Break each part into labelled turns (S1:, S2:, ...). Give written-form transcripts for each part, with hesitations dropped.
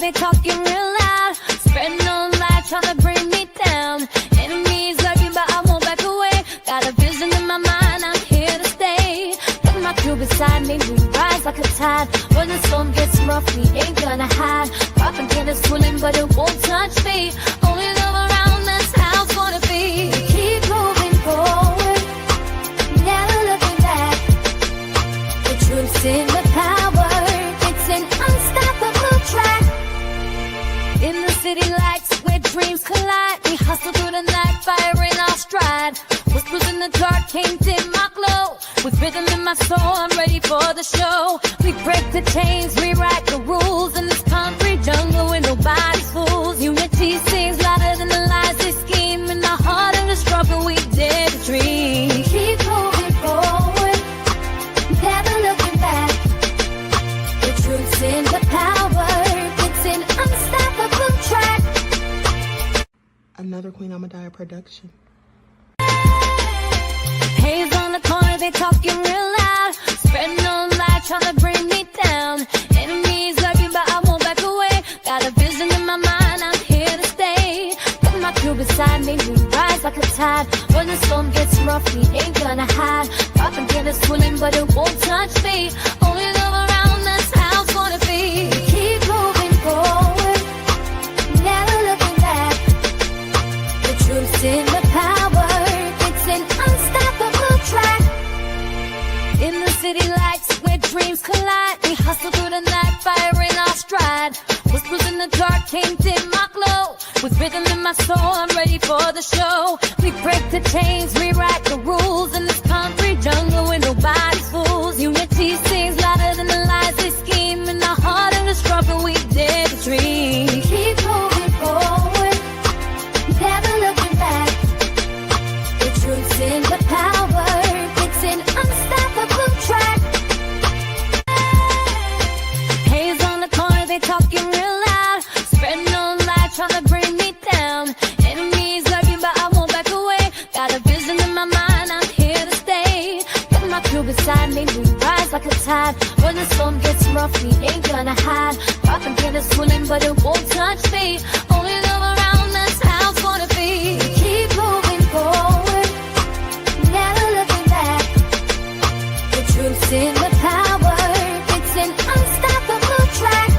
S1: they talking real loud. Spreading on light, trying to bring me down. Enemies lurking, but I won't back away. Got a vision in my mind, I'm here to stay. Got my crew beside me, we rise like a tide. When the storm gets rough, we ain't gonna hide. Propaganda's swirling, but it won't touch me. Only love around, that's how it's gonna be. Keep moving forward, never looking back. The truth's in the power, it's an unstoppable track. In the city lights where dreams collide, we hustle through the night, fire in our stride. Whispers in the dark can't dim my glow. With rhythm in my soul, I'm ready for the show. We break the chains, rewrite the rules. In this concrete jungle where nobody's fools. Unity sings louder than the lies they scheme. In the heart of the struggle, we dare to dream. Keep moving forward, never looking back. The truth's in the power, it's an unstoppable track.
S2: Another Queen Ahmadiyyah production.
S1: Haze on the corner, they talking real loud. Spreading on light, trying to bring me down. Enemies lurking, but I won't back away. Got a vision in my mind, I'm here to stay. Got my crew beside me, we rise like a tide. When the storm gets rough, we ain't gonna hide. Propaganda's swirling, but it won't touch me. Only love around, that's how it's gonna be. Keep moving forward, never looking back. The truth's in the power, it's an unstoppable track. In the city lights where dreams collide, we hustle through the night, fire in our stride. Whispers in the dark can't dim my glow. With rhythm in my soul, I'm ready for the show. We break the chains, rewrite the rules. In this concrete jungle where nobody's fools. Unity sings louder than the lies they scheme. In the heart of the struggle, we dare to dream. Keep moving forward, never looking back. The truth's in the power, it's an unstoppable track. Haze on the corner, they talking real loud. Spreading on light, trying to bring me down. Enemies lurking, but I won't back away. Got a vision in my mind, I'm here to stay. Got my crew beside me, we rise like a tide. When the storm gets rough, we ain't gonna hide. Propaganda's swirling, but it won't touch me. Only love around, that's how it's gonna be. Keep moving forward, never looking back. The truth's in the power, it's an unstoppable track.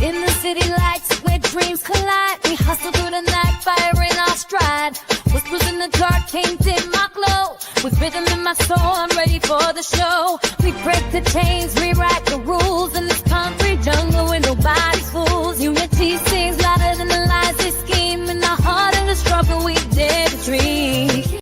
S1: In the city lights where dreams collide, we hustle through the night, fire in our stride. Whispers in the dark can't dim my glow. With rhythm in my soul, I'm ready for the show. We break the chains, rewrite the rules. In this concrete jungle where nobody's fools. Unity sings louder than the lies they scheme. In the heart of the struggle, we dare to dream.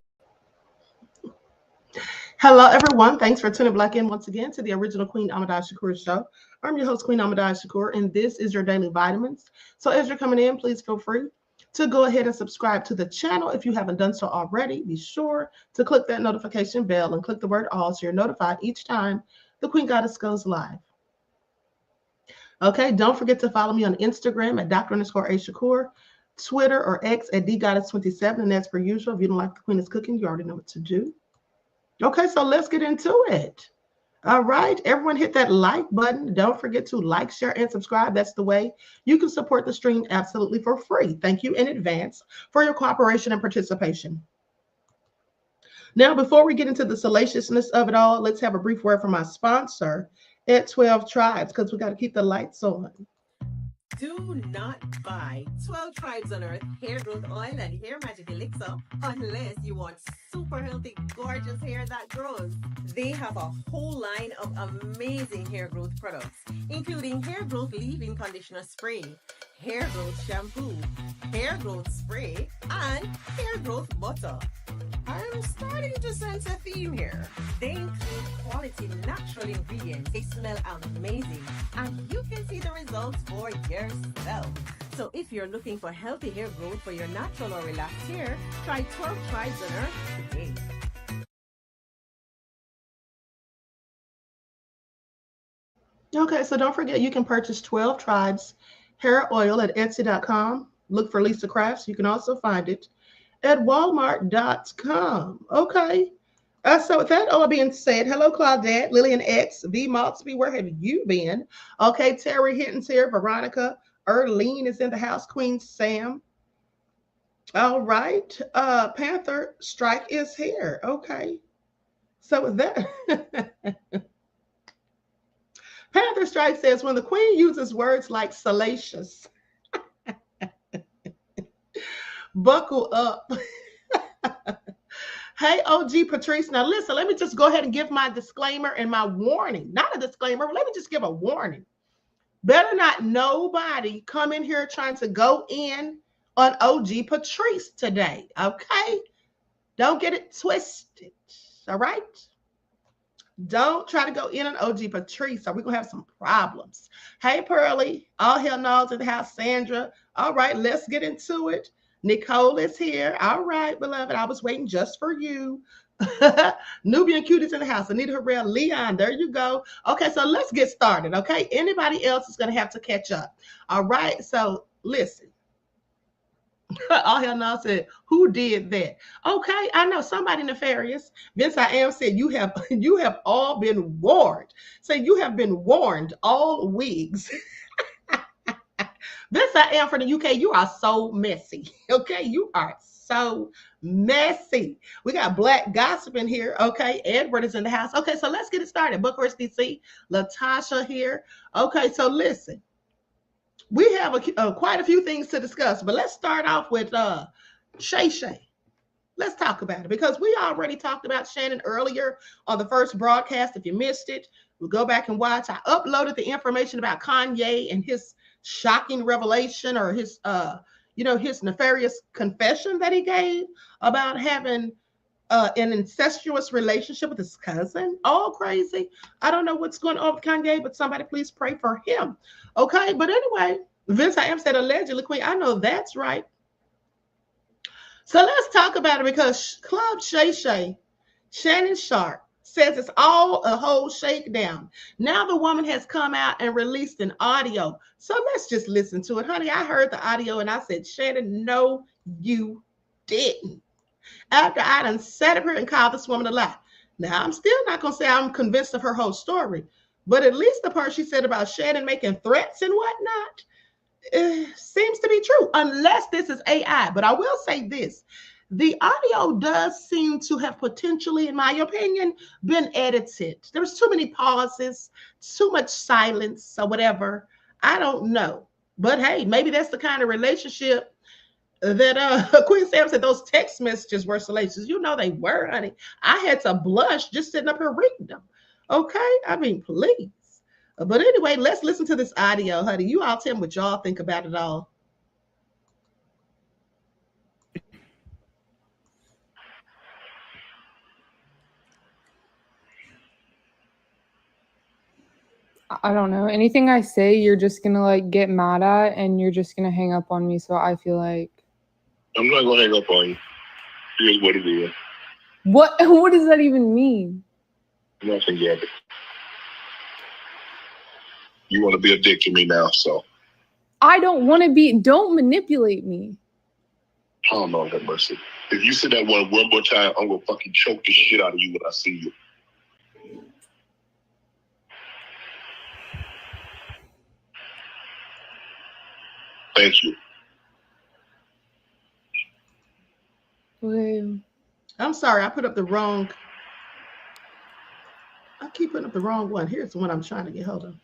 S2: Hello, everyone. Thanks for tuning back in once again to the original Queen Ahmadiyyah Shakur show. I'm your host, Queen Ahmadiyyah Shakur, and this is your daily vitamins. So as you're coming in, please feel free to go ahead and subscribe to the channel. If you haven't done so already, be sure to click that notification bell and click the word all so you're notified each time the Queen Goddess goes live. Okay, don't forget to follow me on Instagram at Dr._A_Shakur, Twitter or X at DGoddess27, and as per usual, if you don't like the Queen is cooking, you already know what to do. Okay, so let's get into it. All right, everyone hit that like button. Don't forget to like, share, and subscribe. That's the way you can support the stream absolutely for free. Thank you in advance for your cooperation and participation. Now, before we get into the salaciousness of it all, let's have a brief word from my sponsor at 12 Tribes, because we got to keep the lights on.
S3: Do not buy 12 Tribes on Earth hair growth oil and hair magic elixir unless you want super healthy, gorgeous hair that grows. They have a whole line of amazing hair growth products, including hair growth leave-in conditioner spray, hair growth shampoo, hair growth spray, and hair growth butter. I'm starting to sense a theme here. They include quality natural ingredients. They smell amazing, and you can see the results for yourself. So if you're looking for healthy hair growth for your natural or relaxed hair, try 12 Tribes on Earth today.
S2: Okay, so don't forget you can purchase 12 Tribes hair oil at Etsy.com. Look for Lisa Crafts. You can also find it at Walmart.com. Okay, So with that all being said, hello Claudette, Lillian X, V Maltsby, where have you been? Okay, Terry Hinton's here, Veronica, Erlene is in the house, Queen Sam. All right, Panther Strike is here. Okay, so with that, Panther Strike says when the Queen uses words like salacious, buckle up. Hey, OG Patrice. Now, listen, let me just go ahead and give my disclaimer and my warning. Not a disclaimer, but let me just give a warning. Better not nobody come in here trying to go in on OG Patrice today, okay? Don't get it twisted, all right? Don't try to go in on OG Patrice, or we're going to have some problems. Hey, Pearly. All hell knows in the house. Sandra. All right, let's get into it. Nicole is here. All right, beloved. I was waiting just for you. Nubian Cutie's in the house. Anita Harrell, Leon. There you go. Okay, so let's get started. Okay, anybody else is going to have to catch up. All right, so listen. All hell no said, who did that? Okay, I know somebody nefarious. Vince I am said you have all been warned. So you have been warned all weeks. Vince I am from the UK. You are so messy. Okay, you are so messy. We got Black Gossip in here. Okay, Edward is in the house. Okay, so let's get it started. Bookhorse DC, Latasha here. Okay, so listen. We have quite a few things to discuss, but let's start off with Shay Shay. Let's talk about it because we already talked about Shannon earlier on the first broadcast. If you missed it, we'll go back and watch. I uploaded the information about Kanye and his shocking revelation or his, his nefarious confession that he gave about having an incestuous relationship with his cousin. All crazy. I don't know what's going on with Kanye, but somebody please pray for him. Okay, but anyway, Vince I am said allegedly, Queen. I know that's right. So let's talk about it because Club Shay Shay, Shannon Sharpe, says it's all a whole shakedown. Now the woman has come out and released an audio. So let's just listen to it. Honey, I heard the audio and I said, Shannon, no, you didn't. After I done sat up here and called this woman a lie. Now, I'm still not going to say I'm convinced of her whole story, but at least the part she said about Shannon making threats and whatnot seems to be true, unless this is AI. But I will say this. The audio does seem to have potentially, in my opinion, been edited. There's too many pauses, too much silence or whatever. I don't know. But hey, maybe that's the kind of relationship that Queen Sam said those text messages were salacious. You know they were, honey. I had to blush just sitting up here reading them. Okay? I mean, please. But anyway, let's listen to this audio, honey. You all tell me what y'all think about it all.
S4: I don't know. Anything I say, you're just going to like get mad at and you're just going to hang up on me. So I feel like
S5: I'm not going to hang up on you. Here's what it is.
S4: What does that even mean?
S5: Nothing yet. You want to be a dick to me now, so.
S4: I don't want to be. Don't manipulate me.
S5: Oh, Lord have mercy. If you say that one more time, I'm going to fucking choke the shit out of you when I see you. Thank you.
S4: Okay.
S2: I'm sorry, I put up the wrong. I keep putting up the wrong one. Here's the one I'm trying to get hold of.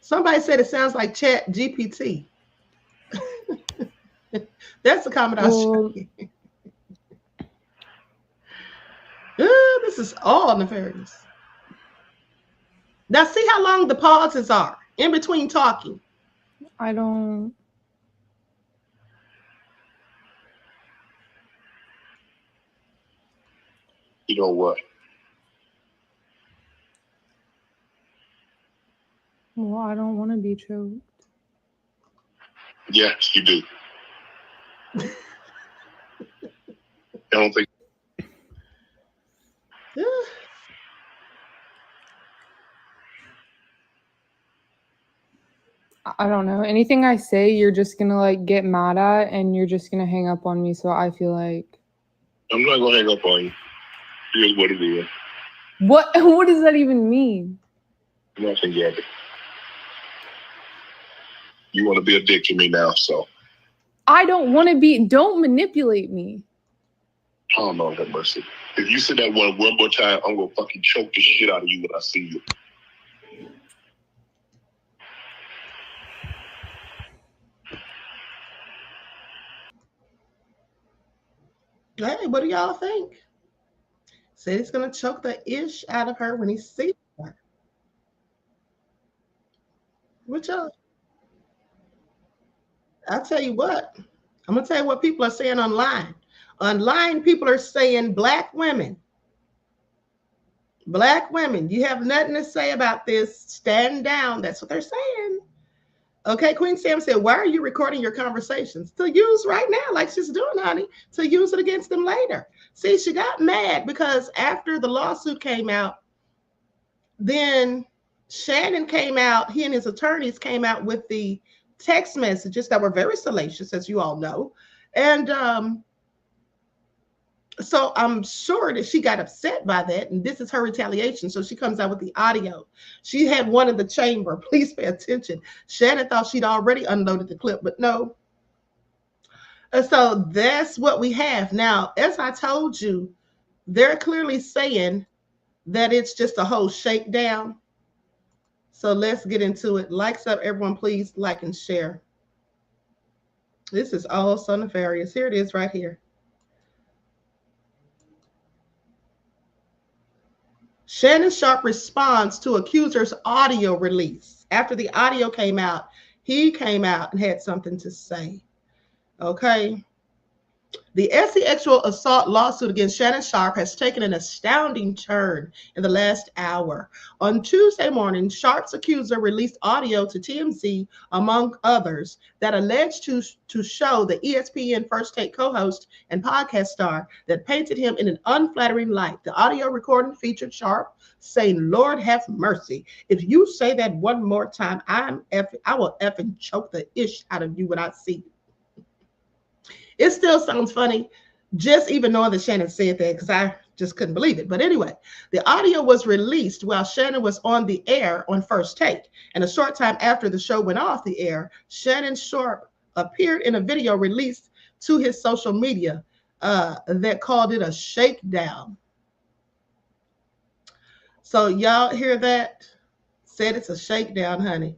S2: Somebody said it sounds like Chat GPT. That's the comment I was trying. This is all nefarious. Now see how long the pauses are in between talking.
S4: I don't.
S5: You know what?
S4: Well, I don't want to be choked.
S5: Yes, you do. I don't think.
S4: I don't know. Anything I say, you're just going to like get mad at and you're just going to hang up on me. So I feel like
S5: I'm not going to hang up on you. Here's what it is.
S4: What does that even mean?
S5: Nothing, Gabby. You want to be a dick to me now, so.
S4: I don't want to be. Don't manipulate me.
S5: Oh, Lord have mercy. If you say that one more time, I'm going to fucking choke the shit out of you when I see you.
S2: Hey, what do y'all think? Said he's going to choke the ish out of her when he sees her. What y'all? I'll tell you what. I'm going to tell you what people are saying online. Online, people are saying black women, you have nothing to say about this. Stand down. That's what they're saying. Okay, Queen Sam said, why are you recording your conversations? To use right now, like she's doing, honey, to use it against them later. See, she got mad because after the lawsuit came out, then Shannon came out, he and his attorneys came out with the text messages that were very salacious, as you all know. And so I'm sure that she got upset by that, and this is her retaliation. So she comes out with the audio. She had one in the chamber. Please pay attention. Shannon thought she'd already unloaded the clip, but no. And so that's what we have. Now, as I told you, they're clearly saying that it's just a whole shakedown. So let's get into it. Likes up, everyone, please like and share. This is all so nefarious. Here it is right here. Shannon Sharpe responds to Accuser's audio release. After the audio came out, he came out and had something to say. Okay. The sexual assault lawsuit against Shannon Sharpe has taken an astounding turn in the last hour. On Tuesday morning, Sharpe's accuser released audio to TMZ, among others, that alleged to show the ESPN First Take co-host and podcast star that painted him in an unflattering light. The audio recording featured Sharpe saying, "Lord have mercy. If you say that one more time, I will effing choke the ish out of you when I see you." It still sounds funny, just even knowing that Shannon said that, because I just couldn't believe it. But anyway, the audio was released while Shannon was on the air on First Take. And a short time after the show went off the air, Shannon Sharpe appeared in a video released to his social media that called it a shakedown. So y'all hear that? Said it's a shakedown, honey.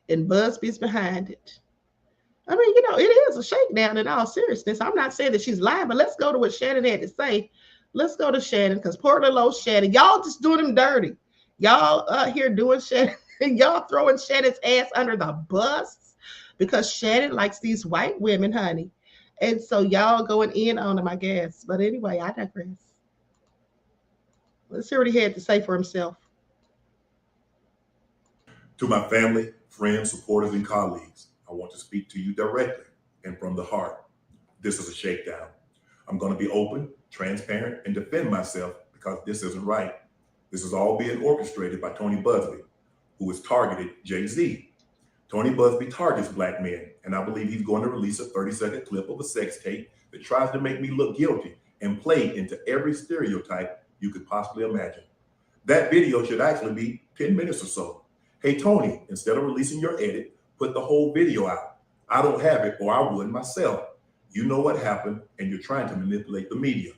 S2: And Busby's behind it. I mean, you know, it is a shakedown in all seriousness. I'm not saying that she's lying, but let's go to what Shannon had to say. Let's go to Shannon, because poor little old Shannon, y'all just doing him dirty. Y'all here doing Shannon, y'all throwing Shannon's ass under the bus because Shannon likes these white women, honey. And so y'all going in on him, I guess. But anyway, I digress. Let's hear what he had to say for himself.
S6: To my family, friends, supporters, and colleagues, I want to speak to you directly and from the heart. This is a shakedown. I'm going to be open, transparent, and defend myself because this isn't right. This is all being orchestrated by Tony Busby, who has targeted Jay-Z. Tony Busby targets black men, and I believe he's going to release a 30-second clip of a sex tape that tries to make me look guilty and play into every stereotype you could possibly imagine. That video should actually be 10 minutes or so. Hey, Tony, instead of releasing your edit, put the whole video out. I don't have it, or I would myself. You know what happened, and you're trying to manipulate the media.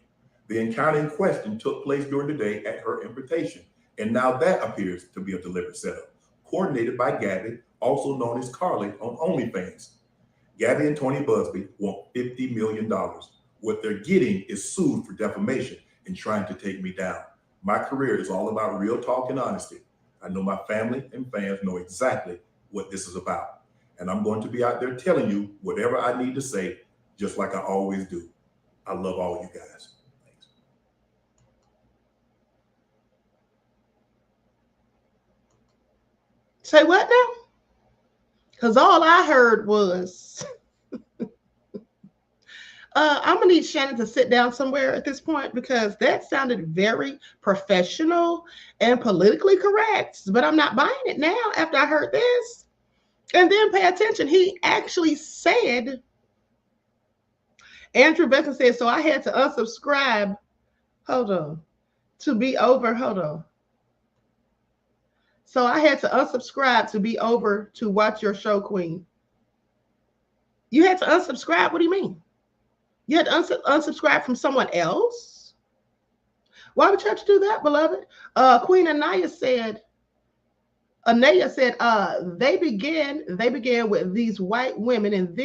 S6: The encounter in question took place during the day at her invitation, and now that appears to be a deliberate setup, coordinated by Gabby, also known as Carly on OnlyFans. Gabby and Tony Busby want $50 million. What they're getting is sued for defamation and trying to take me down. My career is all about real talk and honesty. I know my family and fans know exactly what this is about. And I'm going to be out there telling you whatever I need to say, just like I always do. I love all you guys. Thanks.
S2: Say what now? Because all I heard was, I'm going to need Shannon to sit down somewhere at this point, because that sounded very professional and politically correct. But I'm not buying it now after I heard this. And then pay attention. He actually said, Andrew Beckham said, so I had to unsubscribe. Hold on. to be over. Hold on. So I had to unsubscribe to be over to watch your show, Queen. You had to unsubscribe? What do you mean? You had to unsubscribe from someone else? Why would you have to do that, beloved? Queen Anaya said, they began with these white women and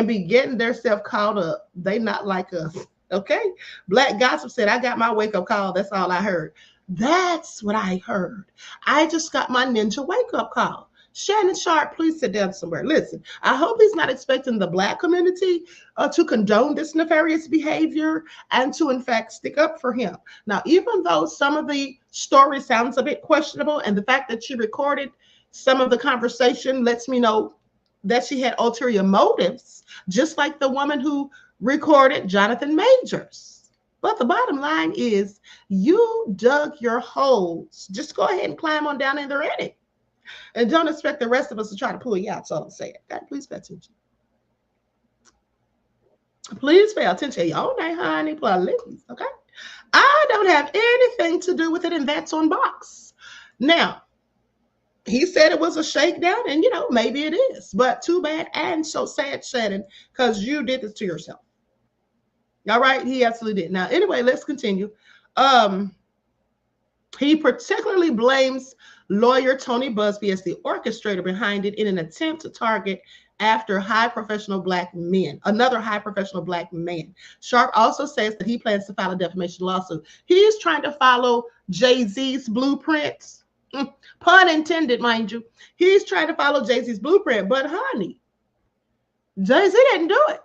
S2: began their self caught up. They not like us. Okay. Black Gossip said, I got my wake up call. That's all I heard. That's what I heard. I just got my ninja wake up call. Shannon Sharpe, please sit down somewhere. Listen, I hope he's not expecting the Black community to condone this nefarious behavior and to, in fact, stick up for him. Now, even though some of the story sounds a bit questionable, and the fact that she recorded some of the conversation lets me know that she had ulterior motives, just like the woman who recorded Jonathan Majors. But the bottom line is, you dug your holes. Just go ahead and climb on down in there in it. And don't expect the rest of us to try to pull you out. That's all I'm saying. Okay, please pay attention. Please pay attention. Y'all night, honey, please. Okay. I don't have anything to do with it, and that's on box. Now, he said it was a shakedown, and maybe it is, but too bad and so sad, Shannon, because you did this to yourself. All right, he absolutely did. Now, anyway, let's continue. He particularly blames lawyer Tony Busby as the orchestrator behind it in an attempt to target another high professional Black man. Sharpe also says that he plans to file a defamation lawsuit. He's trying to follow Jay-Z's blueprints. Pun intended, mind you. He's trying to follow Jay-Z's blueprint, but honey, Jay-Z didn't do it.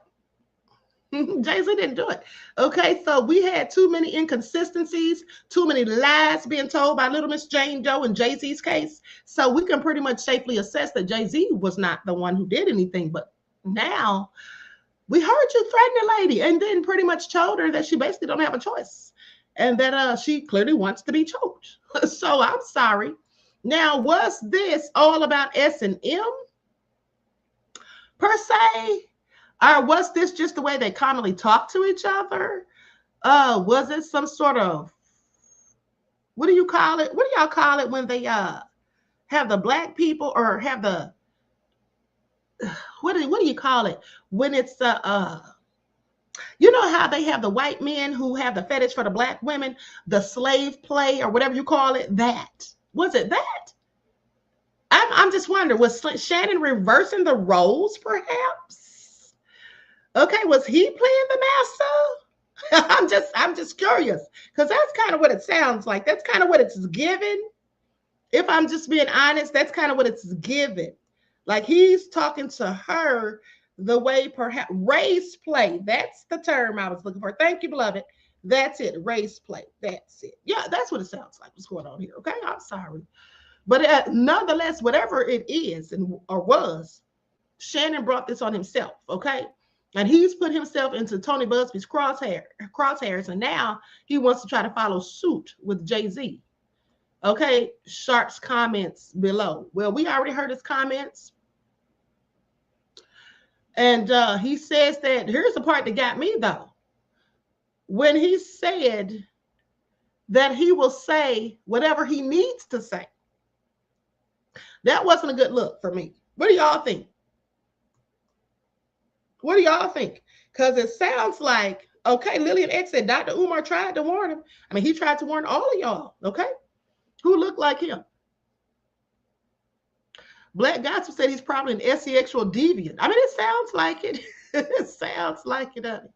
S2: Jay-Z didn't do it. Okay, so we had too many inconsistencies, too many lies being told by Little Miss Jane Doe in Jay-Z's case. So we can pretty much safely assess that Jay-Z was not the one who did anything. But now we heard you threaten the lady and then pretty much told her that she basically don't have a choice and that she clearly wants to be choked. So I'm sorry. Now, was this all about S&M per se? Or was this just the way they commonly talk to each other? Was it some sort of, what do you call it? What do y'all call it when they have the Black people or have the, what do you call it? When it's, you know how they have the white men who have the fetish for the Black women, the slave play or whatever you call it, that. Was it that? I'm just wondering, was Shannon reversing the roles perhaps? Okay, was he playing the master? I'm just curious, because that's kind of what it sounds like. That's kind of what it's given. If I'm just being honest, that's kind of what it's given. Like he's talking to her the way perhaps race play. That's the term I was looking for. Thank you, beloved. That's it. Race play. That's it. Yeah, that's what it sounds like. What's going on here? Okay, I'm sorry. But nonetheless, whatever it is or was, Shannon brought this on himself. Okay. And he's put himself into Tony Busby's crosshairs, and now he wants to try to follow suit with Jay-Z. Okay, Sharpe's comments below. Well, we already heard his comments. And he says that, here's the part that got me, though. When he said that he will say whatever he needs to say. That wasn't a good look for me. What do y'all think? What do y'all think? Because it sounds like, okay, Lillian X said Dr. Umar tried to warn him. I mean, he tried to warn all of y'all, okay? Who look like him? Black Gossip said he's probably an sexual deviant. I mean, it sounds like it. It sounds like it, honey.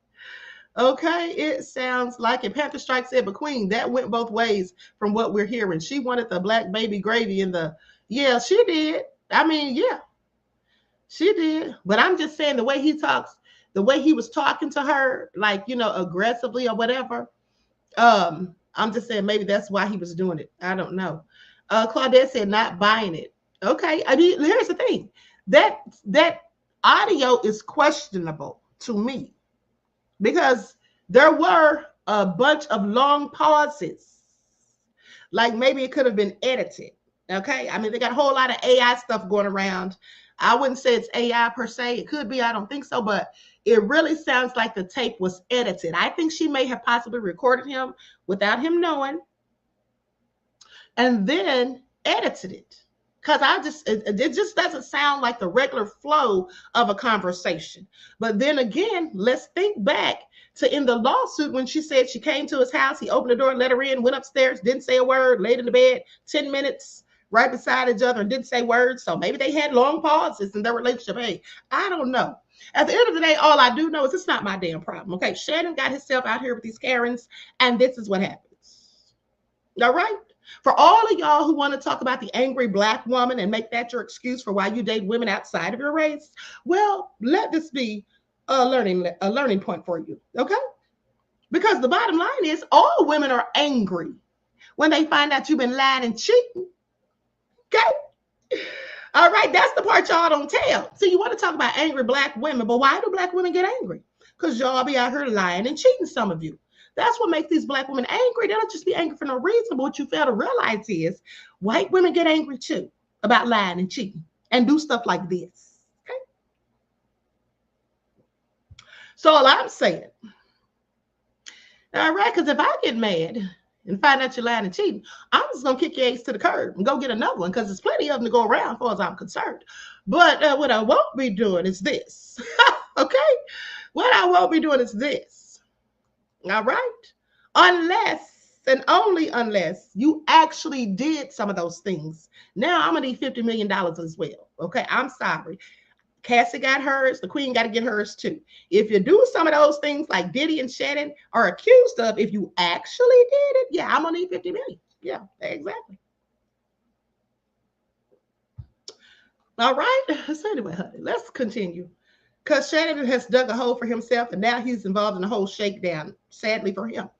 S2: Okay, it sounds like it. Panther Strike said, but Queen, that went both ways from what we're hearing. She wanted the Black baby gravy in the, yeah, she did. I mean, yeah. She did, but I'm just saying the way he talks, the way he was talking to her, like, aggressively or whatever. I'm just saying maybe that's why he was doing it. I don't know. Claudette said not buying it. Okay, I mean, here's the thing. That audio is questionable to me because there were a bunch of long pauses. Like maybe it could have been edited. Okay, I mean, they got a whole lot of AI stuff going around. I wouldn't say it's AI per se. It could be. I don't think so. But it really sounds like the tape was edited. I think she may have possibly recorded him without him knowing and then edited it. Because it just doesn't sound like the regular flow of a conversation. But then again, let's think back to in the lawsuit when she said she came to his house, he opened the door, let her in, went upstairs, didn't say a word, laid in the bed 10 minutes right beside each other and didn't say words. So maybe they had long pauses in their relationship. Hey, I don't know. At the end of the day, all I do know is it's not my damn problem. Okay, Shannon got himself out here with these Karens, and this is what happens. All right? For all of y'all who want to talk about the angry Black woman and make that your excuse for why you date women outside of your race, well, let this be a learning point for you, okay? Because the bottom line is all women are angry when they find out you've been lying and cheating, okay? All right, that's the part y'all don't tell. So you want to talk about angry Black women, but why do Black women get angry? Because y'all be out here lying and cheating, some of you. That's what makes these Black women angry. They don't just be angry for no reason, but what you fail to realize is white women get angry too about lying and cheating and do stuff like this. Okay? So all I'm saying, all right, because if I get mad and find out you're lying and cheating, I'm just going to kick your ass to the curb and go get another one because there's plenty of them to go around as far as I'm concerned. But what I won't be doing is this, okay? What I won't be doing is this. All right. Unless and only unless you actually did some of those things. Now I'm going to need $50 million as well. Okay. I'm sorry. Cassie got hers. The queen got to get hers too. If you do some of those things like Diddy and Shannon are accused of, if you actually did it, yeah, I'm going to need 50 million. Yeah, exactly. All right. So anyway, honey, let's continue. Because Shannon has dug a hole for himself, and now he's involved in the whole shakedown, sadly for him.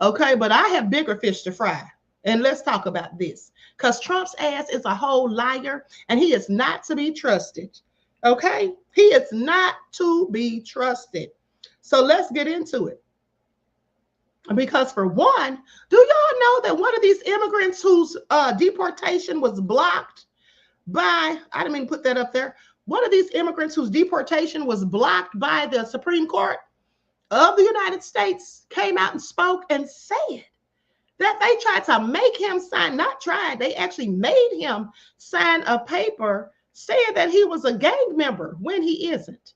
S2: Okay, but I have bigger fish to fry. And let's talk about this. Because Trump's ass is a whole liar, and he is not to be trusted. Okay? He is not to be trusted. So let's get into it. Because for one, do y'all know that one of these immigrants whose deportation was blocked by, I didn't mean to put that up there, one of these immigrants whose deportation was blocked by the Supreme Court of the United States came out and spoke and said that they tried to make him sign, not tried, they actually made him sign a paper saying that he was a gang member when he isn't.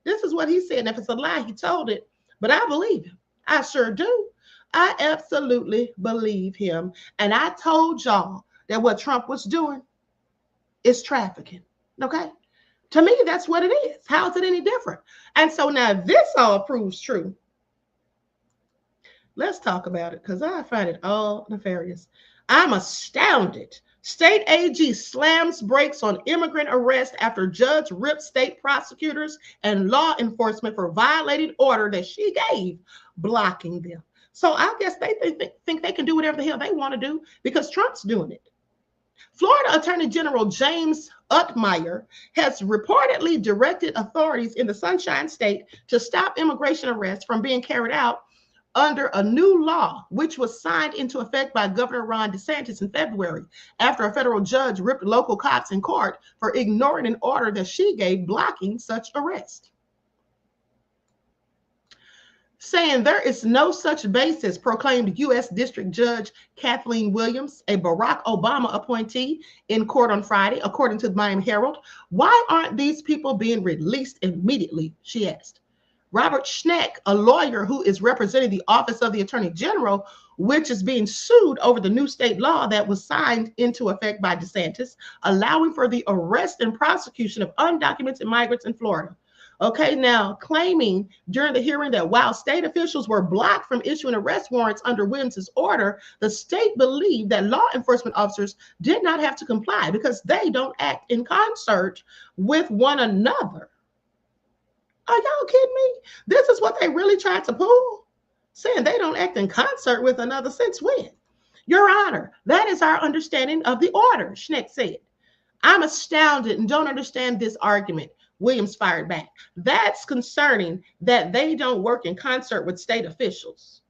S2: This is what he said. And if it's a lie, he told it, but I believe him. I sure do. I absolutely believe him. And I told y'all that what Trump was doing is trafficking, okay? To me, that's what it is. How is it any different? And so now this all proves true. Let's talk about it because I find it all nefarious. I'm astounded. State AG slams brakes on immigrant arrest after judge ripped state prosecutors and law enforcement for violating order that she gave, blocking them. So I guess they think they can do whatever the hell they want to do because Trump's doing it. Florida Attorney General James Ahmadiyyah has reportedly directed authorities in the Sunshine State to stop immigration arrests from being carried out under a new law, which was signed into effect by Governor Ron DeSantis in February, after a federal judge ripped local cops in court for ignoring an order that she gave blocking such arrest. Saying there is no such basis, proclaimed U.S. District Judge Kathleen Williams, a Barack Obama appointee, in court on Friday, according to the Miami Herald. Why aren't these people being released immediately, she asked. Robert Schneck, a lawyer who is representing the Office of the Attorney General, which is being sued over the new state law that was signed into effect by DeSantis, allowing for the arrest and prosecution of undocumented migrants in Florida. Okay, now claiming during the hearing that while state officials were blocked from issuing arrest warrants under Williams' order, the state believed that law enforcement officers did not have to comply because they don't act in concert with one another. Are y'all kidding me? This is what they really tried to pull? Saying they don't act in concert with another since when? Your Honor, that is our understanding of the order, Schneck said. I'm astounded and don't understand this argument. Williams fired back. That's concerning that they don't work in concert with state officials.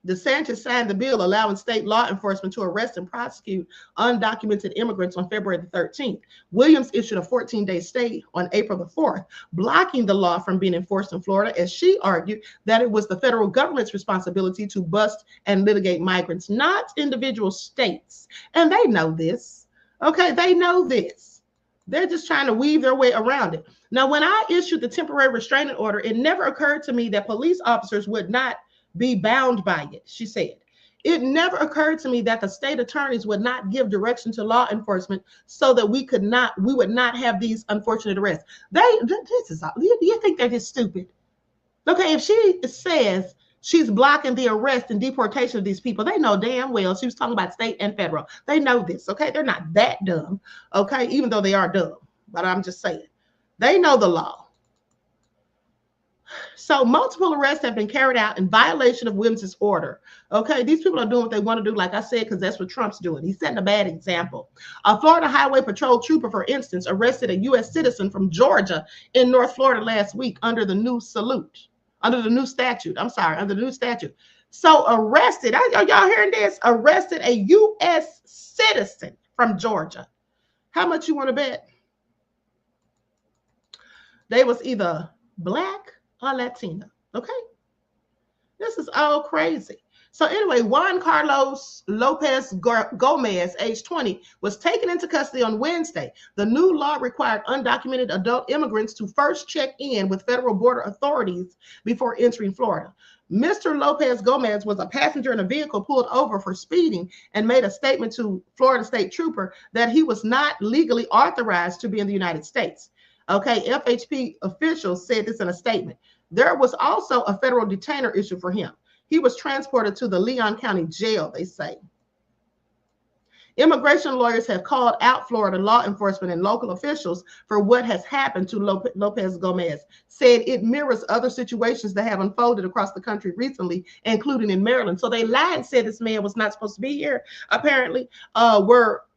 S2: DeSantis signed the bill allowing state law enforcement to arrest and prosecute undocumented immigrants on February the 13th. Williams issued a 14-day stay on April the 4th, blocking the law from being enforced in Florida, as she argued that it was the federal government's responsibility to bust and litigate migrants, not individual states. And they know this. Okay, they know this. They're just trying to weave their way around it. Now, when I issued the temporary restraining order, it never occurred to me that police officers would not be bound by it, she said. It never occurred to me that the state attorneys would not give direction to law enforcement so that we would not have these unfortunate arrests. Do you think they're just stupid? Okay, if she says she's blocking the arrest and deportation of these people, they know damn well she was talking about state and federal. They know this, okay? They're not that dumb, okay? Even though they are dumb, but I'm just saying. They know the law. So multiple arrests have been carried out in violation of Williams' order. Okay, these people are doing what they want to do, like I said, because that's what Trump's doing. He's setting a bad example. A Florida Highway Patrol trooper, for instance, arrested a U.S. citizen from Georgia in North Florida last week under the new statute. So arrested, are y'all hearing this? Arrested a U.S. citizen from Georgia. How much you want to bet? They was either black or Latina. Okay, this is all crazy. So anyway, Juan Carlos Lopez Gomez, age 20, was taken into custody on Wednesday. The new law required undocumented adult immigrants to first check in with federal border authorities before entering Florida. Mr. Lopez Gomez was a passenger in a vehicle pulled over for speeding and made a statement to Florida State Trooper that he was not legally authorized to be in the United States. Okay, FHP officials said this in a statement. There was also a federal detainer issued for him. He was transported to the Leon County Jail, they say. Immigration lawyers have called out Florida law enforcement and local officials for what has happened to Lopez Gomez, said it mirrors other situations that have unfolded across the country recently, including in Maryland. So they lied and said this man was not supposed to be here, apparently,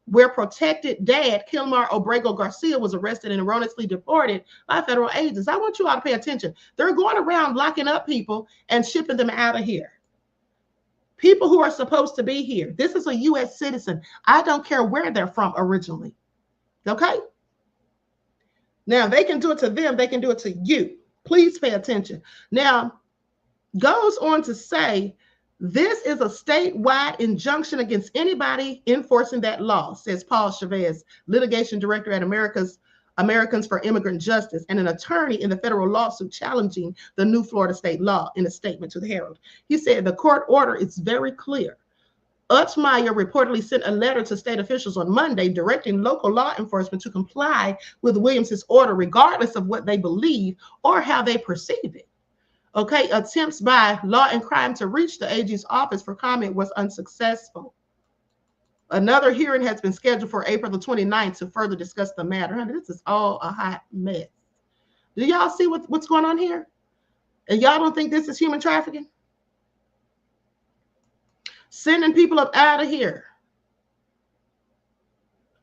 S2: where protected dad, Kilmar Obrego Garcia, was arrested and erroneously deported by federal agents. I want you all to pay attention. They're going around locking up people and shipping them out of here. People who are supposed to be here. This is a U.S. citizen. I don't care where they're from originally. Okay? Now, they can do it to them. They can do it to you. Please pay attention. Now, goes on to say, this is a statewide injunction against anybody enforcing that law, says Paul Chavez, litigation director at Americans for Immigrant Justice and an attorney in the federal lawsuit challenging the new Florida state law, in a statement to the Herald. He said the court order is very clear. Utmeyer reportedly sent a letter to state officials on Monday directing local law enforcement to comply with Williams' order, regardless of what they believe or how they perceive it. Okay, attempts by Law and Crime to reach the AG's office for comment was unsuccessful. Another hearing has been scheduled for April the 29th to further discuss the matter. Honey, this is all a hot mess. Do y'all see what's going on here? And y'all don't think this is human trafficking? Sending people up out of here.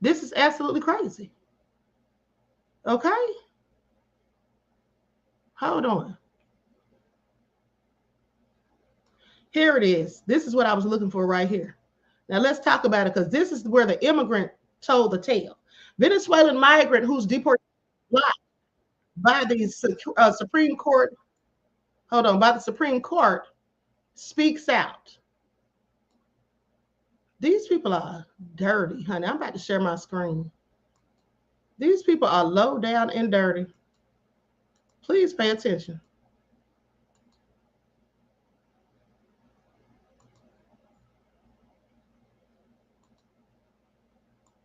S2: This is absolutely crazy. Okay? Hold on. Here it is. This is what I was looking for right here. Now let's talk about it, because this is where the immigrant told the tale. Venezuelan migrant who's deported by the Supreme Court. By the Supreme Court speaks out. These people are dirty, honey. I'm about to share my screen. These people are low down and dirty. Please pay attention.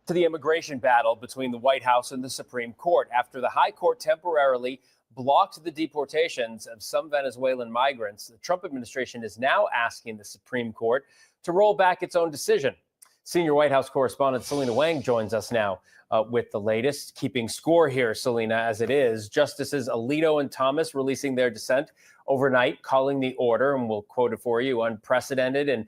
S7: To the immigration battle between the White House and the Supreme Court after the High Court temporarily blocked the deportations of some Venezuelan migrants. The Trump administration is now asking the Supreme Court to roll back its own decision. Senior White House correspondent Selena Wang joins us now with the latest. Keeping score here, Selena, as it is, Justices Alito and Thomas releasing their dissent overnight, calling the order, and we'll quote it for you, unprecedented and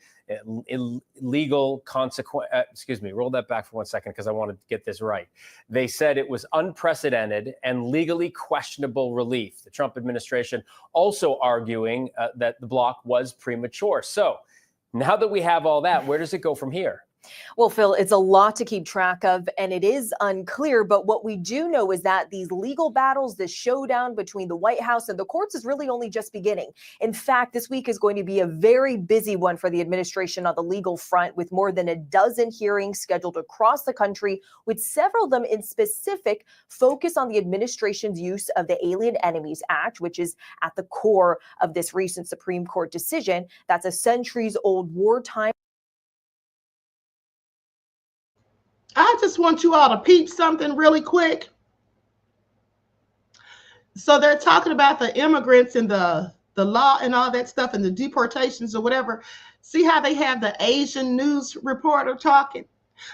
S7: illegal consequence. Roll that back for 1 second because I want to get this right. They said it was unprecedented and legally questionable relief. The Trump administration also arguing that the block was premature. So Now that we have all that, where does it go from here?
S8: Well, Phil, it's a lot to keep track of, and it is unclear. But what we do know is that these legal battles, this showdown between the White House and the courts is really only just beginning. In fact, this week is going to be a very busy one for the administration on the legal front, with more than a dozen hearings scheduled across the country, with several of them in specific focus on the administration's use of the Alien Enemies Act, which is at the core of this recent Supreme Court decision. That's a centuries-old wartime.
S2: I just want you all to peep something really quick. So they're talking about the immigrants and the law and all that stuff and the deportations or whatever. See how they have the Asian news reporter talking?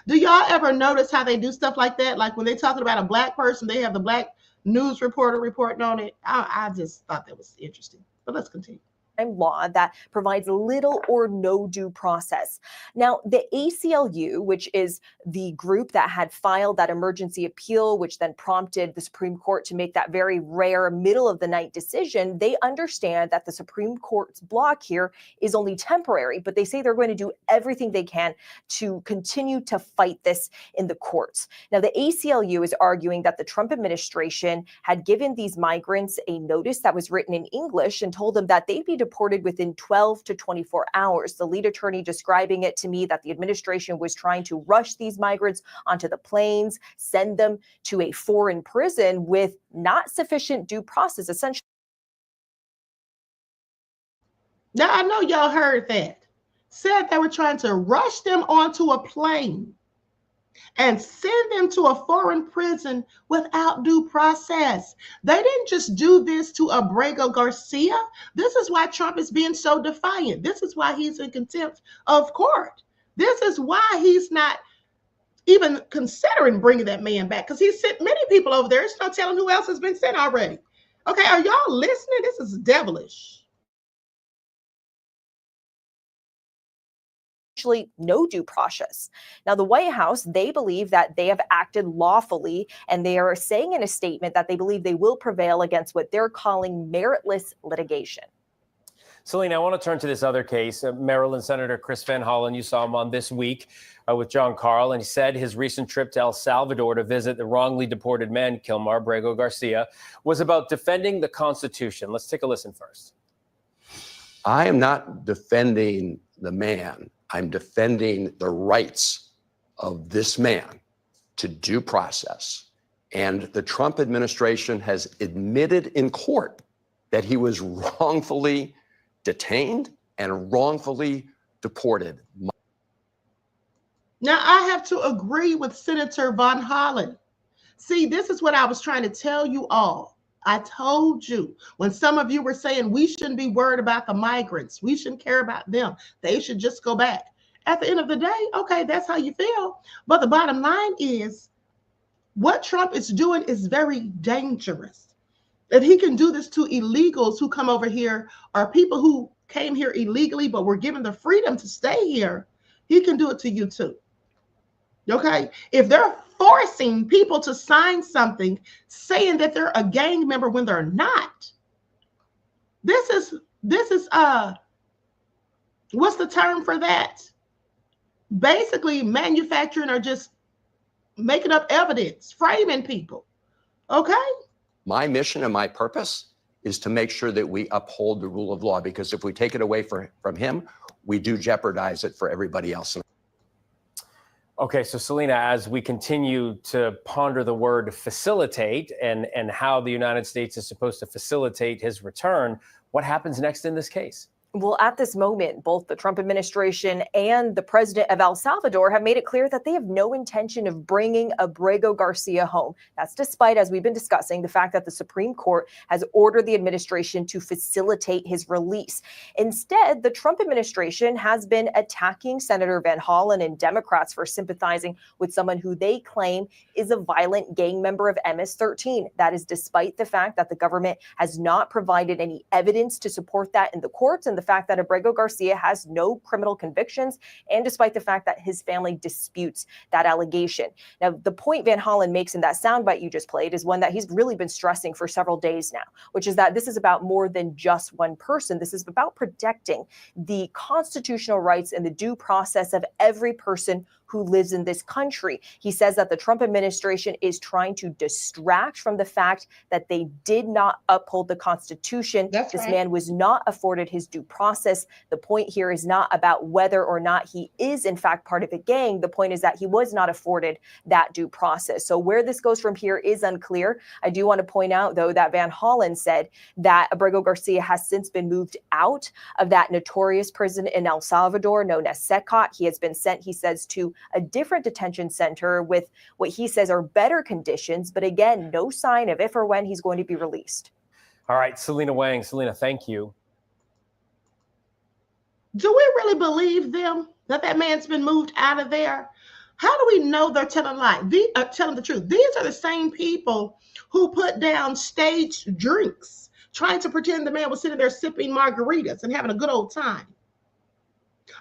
S2: Do y'all ever notice how they do stuff like that? Like when they're talking about a black person, they have the black news reporter reporting on it. I just thought that was interesting. But let's continue.
S8: Law that provides little or no due process. Now, the ACLU, which is the group that had filed that emergency appeal, which then prompted the Supreme Court to make that very rare middle of the night decision, they understand that the Supreme Court's block here is only temporary, but they say they're going to do everything they can to continue to fight this in the courts. Now, the ACLU is arguing that the Trump administration had given these migrants a notice that was written in English and told them that they'd be deported within 12 to 24 hours. The lead attorney describing it to me that the administration was trying to rush these migrants onto the planes, send them to a foreign prison with not sufficient due process, essentially.
S2: Now, I know y'all heard that. Said they were trying to rush them onto a plane and send them to a foreign prison without due process. They didn't just do this to Abrego Garcia. This is why Trump is being so defiant. This is why he's in contempt of court. This is why he's not even considering bringing that man back, because he's sent many people over there. There's no telling who else has been sent already. Okay, are y'all listening? This is devilish.
S8: No due process. Now, the White House, they believe that they have acted lawfully, and they are saying in a statement that they believe they will prevail against what they're calling meritless litigation.
S7: Selena, I want to turn to this other case. Maryland Senator Chris Van Hollen, you saw him on This Week with John Carl, and he said his recent trip to El Salvador to visit the wrongly deported man, Kilmar Abrego Garcia, was about defending the Constitution. Let's take a listen first.
S9: I am not defending the man. I'm defending the rights of this man to due process. And the Trump administration has admitted in court that he was wrongfully detained and wrongfully deported.
S2: Now, I have to agree with Senator Van Hollen. See, this is what I was trying to tell you all. I told you when some of you were saying we shouldn't be worried about the migrants, we shouldn't care about them, they should just go back. At the end of the day, okay, that's how you feel. But the bottom line is what Trump is doing is very dangerous. If he can do this to illegals who come over here or people who came here illegally but were given the freedom to stay here, he can do it to you too. Okay, if they're forcing people to sign something saying that they're a gang member when they're not, this is what's the term for that? Basically manufacturing or just making up evidence, framing people. Okay,
S9: my mission and my purpose is to make sure that we uphold the rule of law, because if we take it away from him, we do jeopardize it for everybody else.
S7: Okay, so Selena, as we continue to ponder the word facilitate and how the United States is supposed to facilitate his return, what happens next in this case?
S8: Well, at this moment, both the Trump administration and the president of El Salvador have made it clear that they have no intention of bringing Abrego Garcia home. That's despite, as we've been discussing, the fact that the Supreme Court has ordered the administration to facilitate his release. Instead, the Trump administration has been attacking Senator Van Hollen and Democrats for sympathizing with someone who they claim is a violent gang member of MS-13. That is despite the fact that the government has not provided any evidence to support that in the courts, and the fact that Abrego Garcia has no criminal convictions and despite the fact that his family disputes that allegation. Now, the point Van Hollen makes in that soundbite you just played is one that he's really been stressing for several days now, which is that this is about more than just one person. This is about protecting the constitutional rights and the due process of every person who lives in this country. He says that the Trump administration is trying to distract from the fact that they did not uphold the Constitution.
S2: That's
S8: this
S2: right.
S8: man was not afforded his due process. The point here is not about whether or not he is in fact part of a gang. The point is that he was not afforded that due process. So where this goes from here is unclear. I do want to point out, though, that Van Hollen said that Abrego Garcia has since been moved out of that notorious prison in El Salvador known as SECOT. He has been sent, he says, to a different detention center with what he says are better conditions. But again, no sign of if or when he's going to be released.
S7: All right, Selena Wang. Selena, thank you.
S2: Do we really believe them that that man's been moved out of there? How do we know they're telling lies? Telling the truth. These are the same people who put down staged drinks, trying to pretend the man was sitting there sipping margaritas and having a good old time.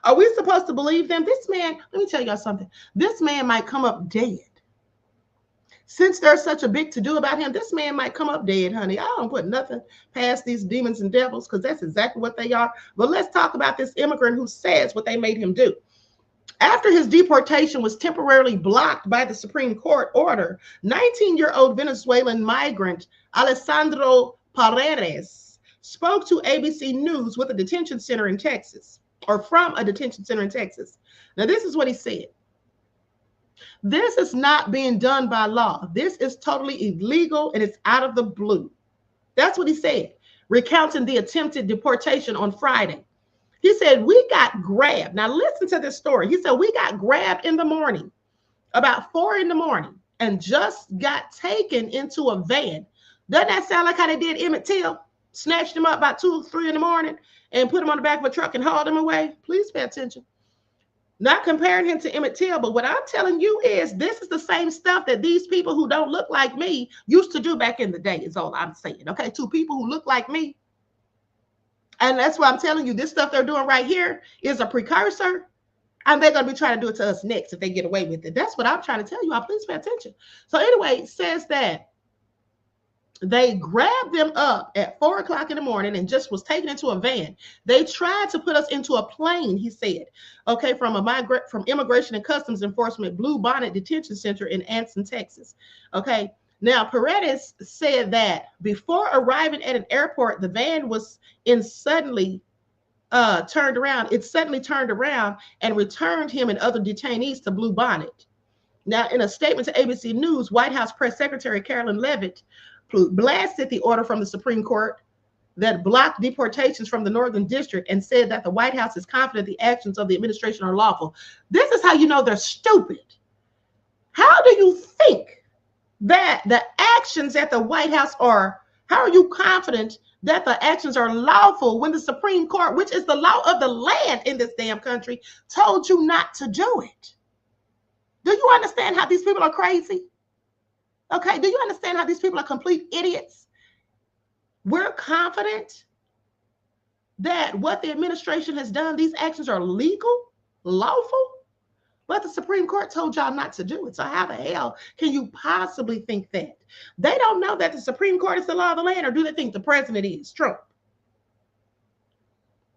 S2: Are we supposed to believe them? This man, let me tell y'all something. This man might come up dead. Since there's such a big to-do about him, this man might come up dead, honey. I don't put nothing past these demons and devils because that's exactly what they are. But let's talk about this immigrant who says what they made him do. After his deportation was temporarily blocked by the Supreme Court order, 19-year-old Venezuelan migrant Alessandro Paredes spoke to ABC News with a detention center in Texas, or from a detention center in Texas. Now, this is what he said. This is not being done by law. This is totally illegal and it's out of the blue. That's what he said, recounting the attempted deportation on Friday. He said, we got grabbed. Now, listen to this story. He said, we got grabbed in the morning, about 4 in the morning, and just got taken into a van. Doesn't that sound like how they did Emmett Till? Snatched him up about 2 or 3 in the morning and put him on the back of a truck and hauled him away. Please pay attention. Not comparing him to Emmett Till, but what I'm telling you is this is the same stuff that these people who don't look like me used to do back in the day, is all I'm saying. Okay, to people who look like me. And that's why I'm telling you, this stuff they're doing right here is a precursor. And they're going to be trying to do it to us next if they get away with it. That's what I'm trying to tell you. Please pay attention. So anyway, it says that they grabbed them up at 4 o'clock in the morning and just was taken into a van. They tried to put us into a plane, he said, okay, from Immigration and Customs Enforcement Blue Bonnet Detention Center in Anson, Texas. Okay. Now, Paredes said that before arriving at an airport, the van was suddenly turned around. It suddenly turned around and returned him and other detainees to Blue Bonnet. Now, in a statement to ABC News, White House Press Secretary Carolyn Leavitt blasted the order from the Supreme Court that blocked deportations from the Northern District and said that the White House is confident the actions of the administration are lawful. This is how you know they're stupid. How do you think that the actions at the White House are, how are you confident that the actions are lawful when the Supreme Court, which is the law of the land in this damn country, told you not to do it? Do you understand how these people are crazy? Okay, do you understand how these people are complete idiots? We're confident that what the administration has done, these actions are legal, lawful, but the Supreme Court told y'all not to do it. So how the hell can you possibly think that? They don't know that the Supreme Court is the law of the land, or do they think the president is Trump?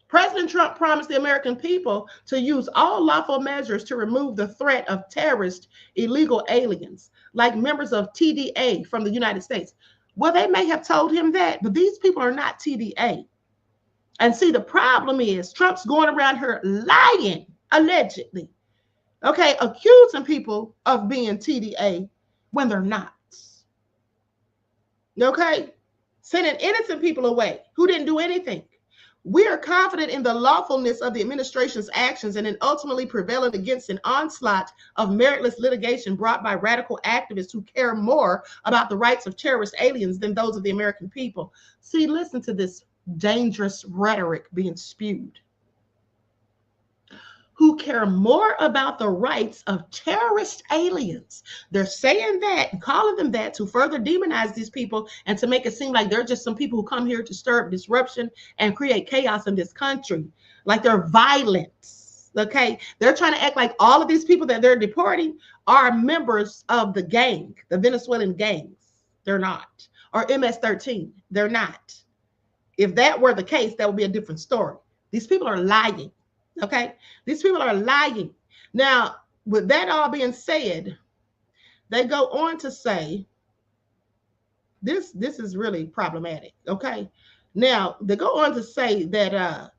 S2: President Trump promised the American people to use all lawful measures to remove the threat of terrorist illegal aliens, like members of TDA from the United States. Well, they may have told him that, but these people are not TDA. And see, the problem is Trump's going around here lying, allegedly, okay, accusing people of being TDA when they're not. Okay, sending innocent people away who didn't do anything. We are confident in the lawfulness of the administration's actions and in ultimately prevailing against an onslaught of meritless litigation brought by radical activists who care more about the rights of terrorist aliens than those of the American people. See, listen to this dangerous rhetoric being spewed. who care more about the rights of terrorist aliens. They're saying that, calling them that, to further demonize these people and to make it seem like they're just some people who come here to stir up disruption and create chaos in this country, like they're violent. Okay, they're trying to act like all of these people that they're deporting are members of the gang, the Venezuelan gangs. They're not. Or MS-13. They're not. If that were the case, that would be a different story. These people are lying. Okay, these people are lying. Now, with that all being said, they go on to say this is really problematic. Okay, now they go on to say that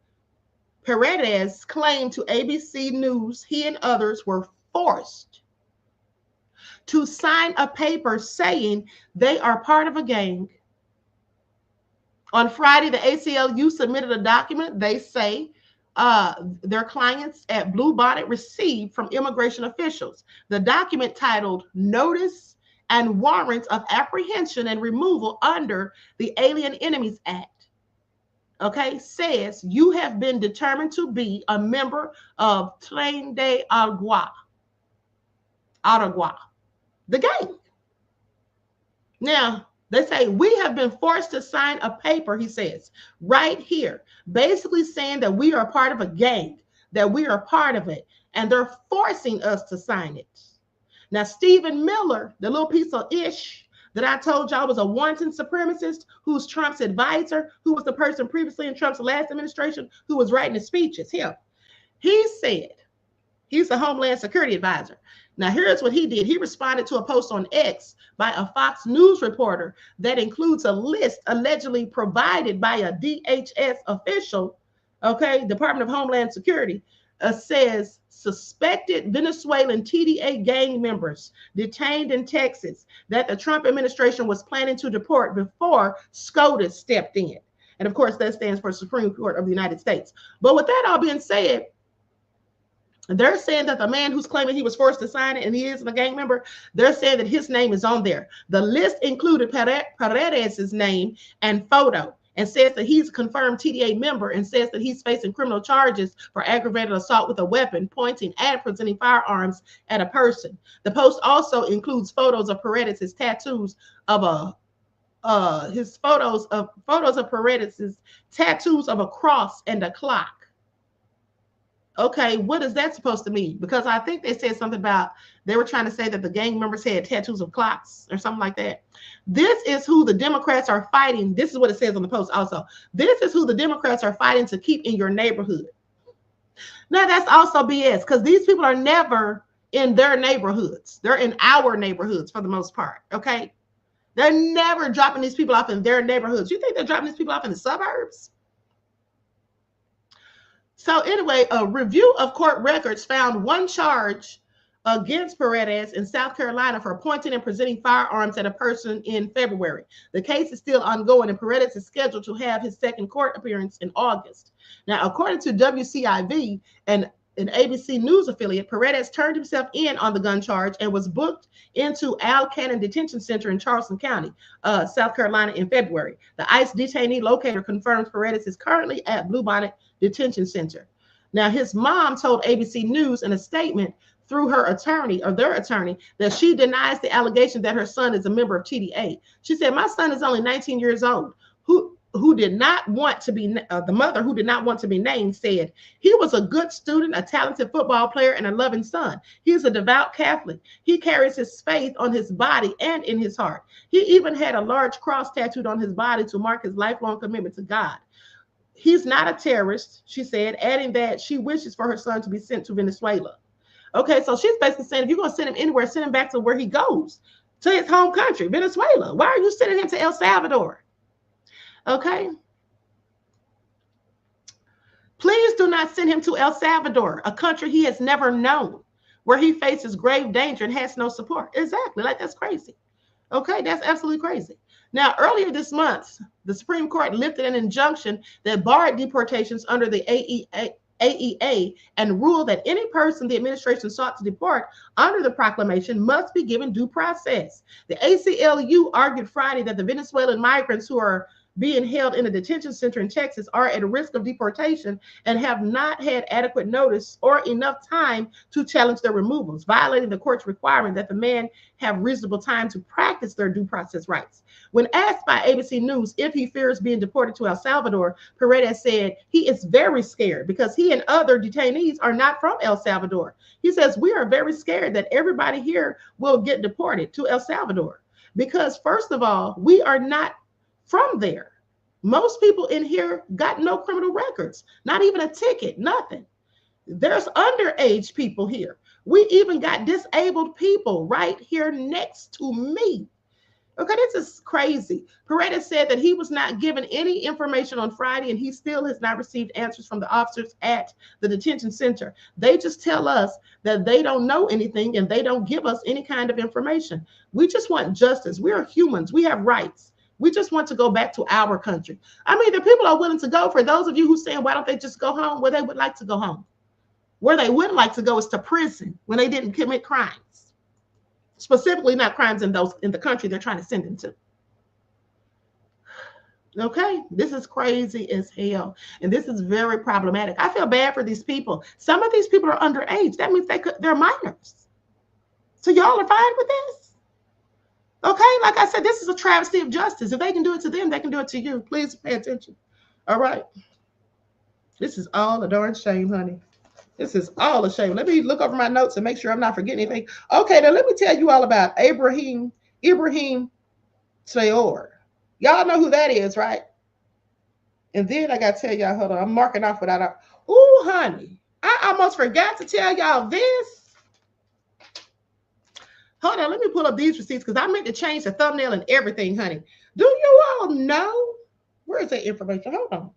S2: Paredes claimed to ABC News he and others were forced to sign a paper saying they are part of a gang. On Friday, the ACLU submitted a document they say their clients at Blue Bonnet received from immigration officials. The document, titled Notice and Warrant of Apprehension and Removal under the Alien Enemies Act, okay, says you have been determined to be a member of Tren de Aragua, the gang. Now, they say, we have been forced to sign a paper, he says, right here, basically saying that we are part of a gang, that we are part of it, and they're forcing us to sign it. Now, Stephen Miller, the little piece of ish that I told y'all was a wanton supremacist, who's Trump's advisor, who was the person previously in Trump's last administration who was writing his speeches, him. He said, he's the Homeland Security advisor. Now, here's what he did. He responded to a post on X by a Fox News reporter that includes a list allegedly provided by a DHS official, okay, Department of Homeland Security, says suspected Venezuelan TDA gang members detained in Texas that the Trump administration was planning to deport before SCOTUS stepped in. And of course, that stands for Supreme Court of the United States. But with that all being said, they're saying that the man who's claiming he was forced to sign it and he is a gang member, they're saying that his name is on there. The list included Paredes' name and photo and says that he's a confirmed TDA member and says that he's facing criminal charges for aggravated assault with a weapon, pointing and presenting firearms at a person. The post also includes photos of Paredes' tattoos of photos of Paredes' tattoos of a cross and a clock. Okay, what is that supposed to mean? Because I think they said something about, they were trying to say that the gang members had tattoos of clocks or something like that. This is who the Democrats are fighting. This is what it says on the post also. This is who the Democrats are fighting to keep in your neighborhood. Now, that's also BS, because these people are never in their neighborhoods. They're in our neighborhoods for the most part, okay? They're never dropping these people off in their neighborhoods. You think they're dropping these people off in the suburbs? So anyway, a review of court records found one charge against Paredes in South Carolina for pointing and presenting firearms at a person in February. The case is still ongoing, and Paredes is scheduled to have his second court appearance in August. Now, according to WCIV, an ABC News affiliate, Paredes turned himself in on the gun charge and was booked into Al Cannon Detention Center in Charleston County, South Carolina in February. The ICE detainee locator confirms Paredes is currently at Bluebonnet Detention Center. Now, his mom told ABC News in a statement through her attorney or their attorney that she denies the allegation that her son is a member of TDA. She said, my son is only 19 years old, who did not want to be, the mother who did not want to be named said, he was a good student, a talented football player, and a loving son. He is a devout Catholic. He carries his faith on his body and in his heart. He even had a large cross tattooed on his body to mark his lifelong commitment to God. He's not a terrorist, she said, adding that she wishes for her son to be sent to Venezuela. Okay, so she's basically saying, if you're going to send him anywhere, send him back to where he goes, to his home country, Venezuela. Why are you sending him to El Salvador? Okay. Please do not send him to El Salvador, a country he has never known, where he faces grave danger and has no support. Exactly. Like, that's crazy. Okay, that's absolutely crazy. Now, earlier this month, the Supreme Court lifted an injunction that barred deportations under the AEA and ruled that any person the administration sought to deport under the proclamation must be given due process. The ACLU argued Friday that the Venezuelan migrants who are being held in a detention center in Texas are at risk of deportation and have not had adequate notice or enough time to challenge their removals, violating the court's requirement that the man have reasonable time to practice their due process rights. When asked by ABC News if he fears being deported to El Salvador, Paredes said he is very scared because he and other detainees are not from El Salvador. He says, we are very scared that everybody here will get deported to El Salvador because, first of all, we are not from there. Most people in here got no criminal records, not even a ticket, nothing. There's underage people here. We even got disabled people right here next to me. Okay, this is crazy. Paredes said that he was not given any information on Friday and he still has not received answers from the officers at the detention center. They just tell us that they don't know anything and they don't give us any kind of information. We just want justice. We are humans. We have rights. We just want to go back to our country. I mean, the people are willing to go. For those of you who saying, why don't they just go home? Where they would like to go home. Where they wouldn't like to go is to prison when they didn't commit crimes. Specifically, not crimes in the country they're trying to send them to. Okay, this is crazy as hell, and this is very problematic. I feel bad for these people. Some of these people are underage. That means they're minors. So y'all are fine with this? Okay, like I said, this is a travesty of justice. If they can do it to them, they can do it to you. Please pay attention. All right, this is all a darn shame, honey. This is all a shame. Let me look over my notes and make sure I'm not forgetting anything. Okay, now let me tell you all about Ibrahim Traore. Y'all know who that is, right? And then I got to tell y'all, hold on, I'm marking off without a, ooh, honey, I almost forgot to tell y'all this. Hold on, let me pull up these receipts because I meant to change the thumbnail and everything, honey. Do you all know? Where is that information? Hold on.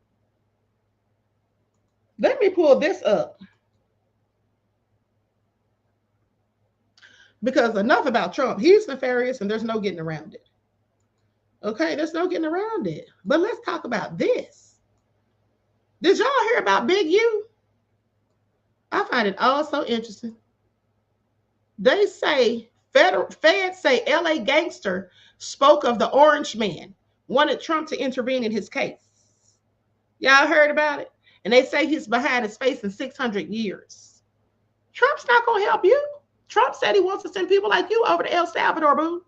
S2: Let me pull this up. Because enough about Trump. He's nefarious and there's no getting around it. Okay, there's no getting around it. But let's talk about this. Did y'all hear about Big U? I find it all so interesting. They say, feds say LA gangster spoke of the orange man, wanted Trump to intervene in his case. Y'all heard about it? And they say he's behind his face in 600 years. Trump's not going to help you. Trump said he wants to send people like you over to El Salvador, boo.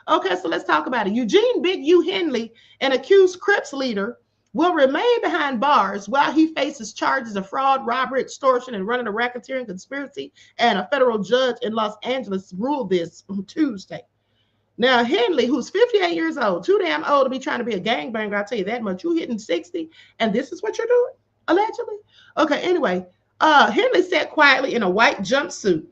S2: Okay, so let's talk about it. Eugene Big U Henley, an accused Crips leader, will remain behind bars while he faces charges of fraud, robbery, extortion, and running a racketeering conspiracy. And a federal judge in Los Angeles ruled this on Tuesday. Now, Henley, who's 58 years old, too damn old to be trying to be a gangbanger, I'll tell you that much. You hitting 60, and this is what you're doing, allegedly? Okay, anyway, Henley sat quietly in a white jumpsuit.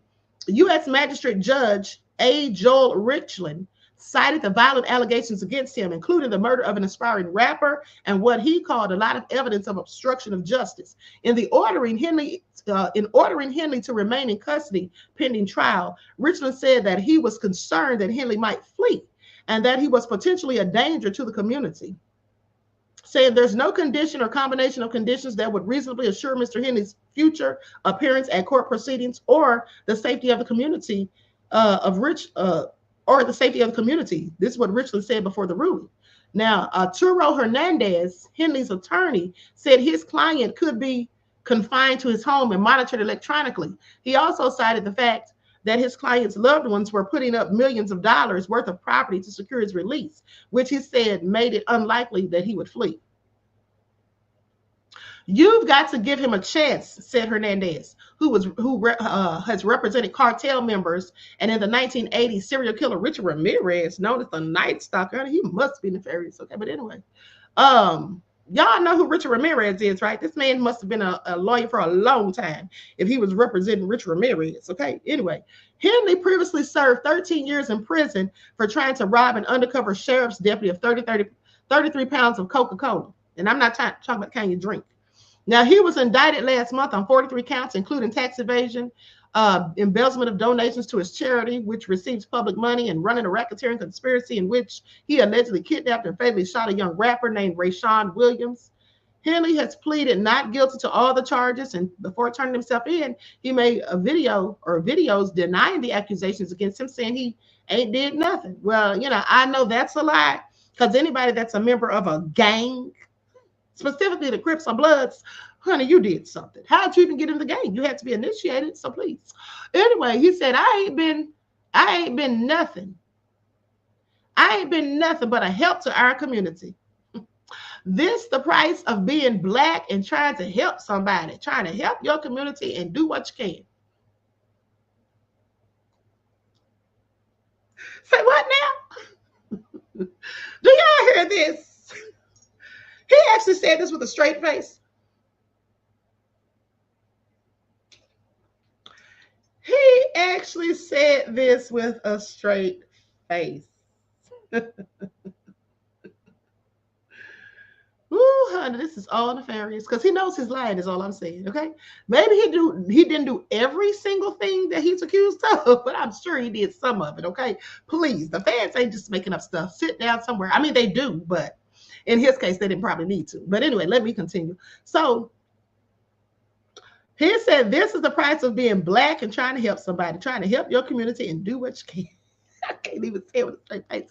S2: U.S. Magistrate Judge A. Joel Richland cited the violent allegations against him, including the murder of an aspiring rapper and what he called a lot of evidence of obstruction of justice. In ordering Henley to remain in custody pending trial, Richland said that he was concerned that Henley might flee and that he was potentially a danger to the community, saying there's no condition or combination of conditions that would reasonably assure Mr. Henley's future appearance at court proceedings or the safety of the community or the safety of the community. This is what Richland said before the ruling. Now, Arturo Hernandez, Henley's attorney, said his client could be confined to his home and monitored electronically. He also cited the fact that his client's loved ones were putting up millions of dollars worth of property to secure his release, which he said made it unlikely that he would flee. You've got to give him a chance, said Hernandez, who has represented cartel members, and in the 1980s, serial killer Richard Ramirez, known as the Night Stalker. He must be nefarious, okay? But anyway, y'all know who Richard Ramirez is, right? This man must have been a lawyer for a long time if he was representing Richard Ramirez, okay? Anyway, Henley previously served 13 years in prison for trying to rob an undercover sheriff's deputy of 33 pounds of Coca-Cola. And I'm not talking about the kind you drink. Now, he was indicted last month on 43 counts, including tax evasion, embezzlement of donations to his charity, which receives public money, and running a racketeering conspiracy in which he allegedly kidnapped and fatally shot a young rapper named Rayshawn Williams. Henley has pleaded not guilty to all the charges, and before turning himself in, he made a video or videos denying the accusations against him, saying he ain't did nothing. Well, you know, I know that's a lie. Because anybody that's a member of a gang, specifically the Crips or Bloods, honey, you did something. How'd you even get in the gang? You had to be initiated, so please. Anyway, he said, I ain't been nothing. I ain't been nothing but a help to our community. This the price of being Black and trying to help somebody, trying to help your community and do what you can. Say what now? Do y'all hear this? He actually said this with a straight face. He actually said this with a straight face. Ooh, honey, this is all nefarious because he knows his line is all I'm saying, okay? Maybe he didn't do every single thing that he's accused of, but I'm sure he did some of it, okay? Please, the fans ain't just making up stuff. Sit down somewhere. I mean, they do, but in his case, they didn't probably need to. But anyway, let me continue. So he said, this is the price of being Black and trying to help somebody, trying to help your community and do what you can. I can't even say it with a straight face.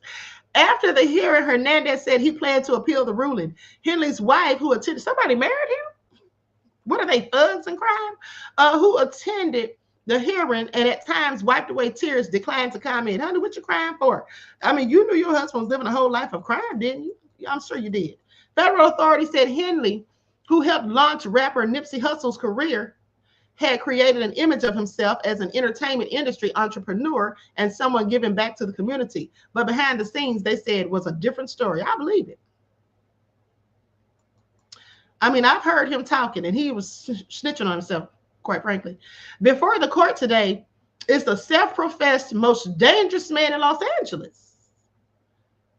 S2: After the hearing, Hernandez said he planned to appeal the ruling. Henley's wife, who attended, somebody married him? What are they, thugs in crime? Who attended the hearing and at times wiped away tears, declined to comment. Honey, what you crying for? I mean, you knew your husband was living a whole life of crime, didn't you? I'm sure you did. Federal authorities said Henley, who helped launch rapper Nipsey Hussle's career, had created an image of himself as an entertainment industry entrepreneur and someone giving back to the community. But behind the scenes, they said was a different story. I believe it. I mean, I've heard him talking and he was snitching on himself, quite frankly. Before the court today is the self-professed most dangerous man in Los Angeles.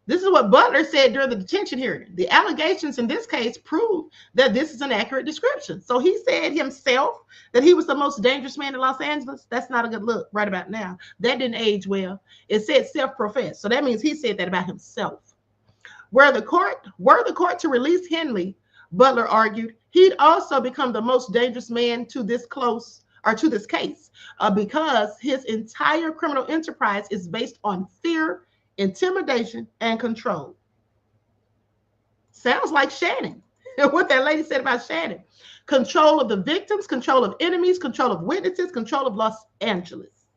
S2: This is what Butler said during the detention hearing. The allegations in this case prove that this is an accurate description. So he said himself that he was the most dangerous man in Los Angeles. That's not a good look right about now. That didn't age well. It said self-professed. So that means he said that about himself. Were the court to release Henley, Butler argued, he'd also become the most dangerous man to this case because his entire criminal enterprise is based on fear, intimidation, and control. Sounds like Shannon. What that lady said about Shannon. Control of the victims, control of enemies, control of witnesses, control of Los Angeles.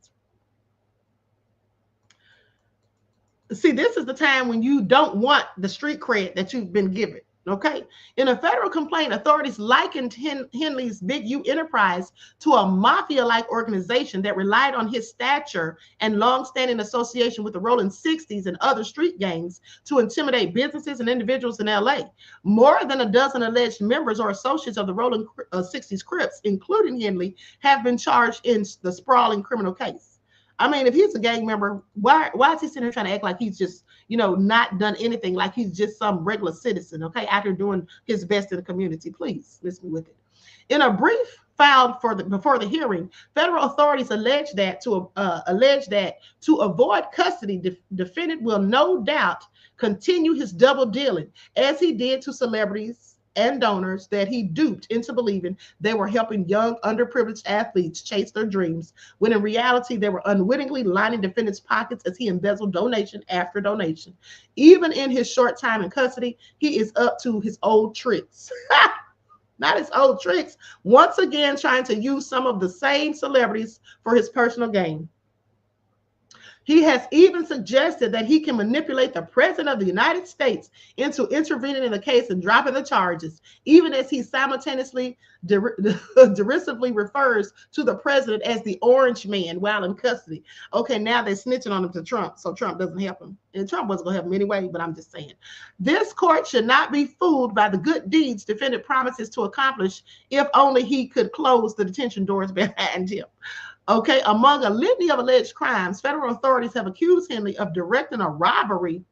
S2: See, this is the time when you don't want the street cred that you've been given. Okay. In a federal complaint, authorities likened Henley's Big U enterprise to a mafia-like organization that relied on his stature and long-standing association with the Rolling 60s and other street gangs to intimidate businesses and individuals in LA. More than a dozen alleged members or associates of the Rolling 60s Crips, including Henley, have been charged in the sprawling criminal case. I mean, if he's a gang member, why is he sitting here trying to act like he's just, not done anything, like he's just some regular citizen, okay, out here doing his best in the community? Please, listen with it. In a brief filed before the hearing, federal authorities alleged that to avoid custody, defendant will no doubt continue his double dealing, as he did to celebrities and donors that he duped into believing they were helping young, underprivileged athletes chase their dreams, when in reality, they were unwittingly lining defendants' pockets as he embezzled donation after donation. Even in his short time in custody, he is up to his old tricks. Not his old tricks. Once again, trying to use some of the same celebrities for his personal gain. He has even suggested that he can manipulate the president of the United States into intervening in the case and dropping the charges, even as he simultaneously derisively refers to the president as the orange man while in custody. Okay, now they're snitching on him to Trump, so Trump doesn't help him. And Trump wasn't going to help him anyway, but I'm just saying. This court should not be fooled by the good deeds defendant promises to accomplish if only he could close the detention doors behind him. Okay, among a litany of alleged crimes, federal authorities have accused Henley of directing a robbery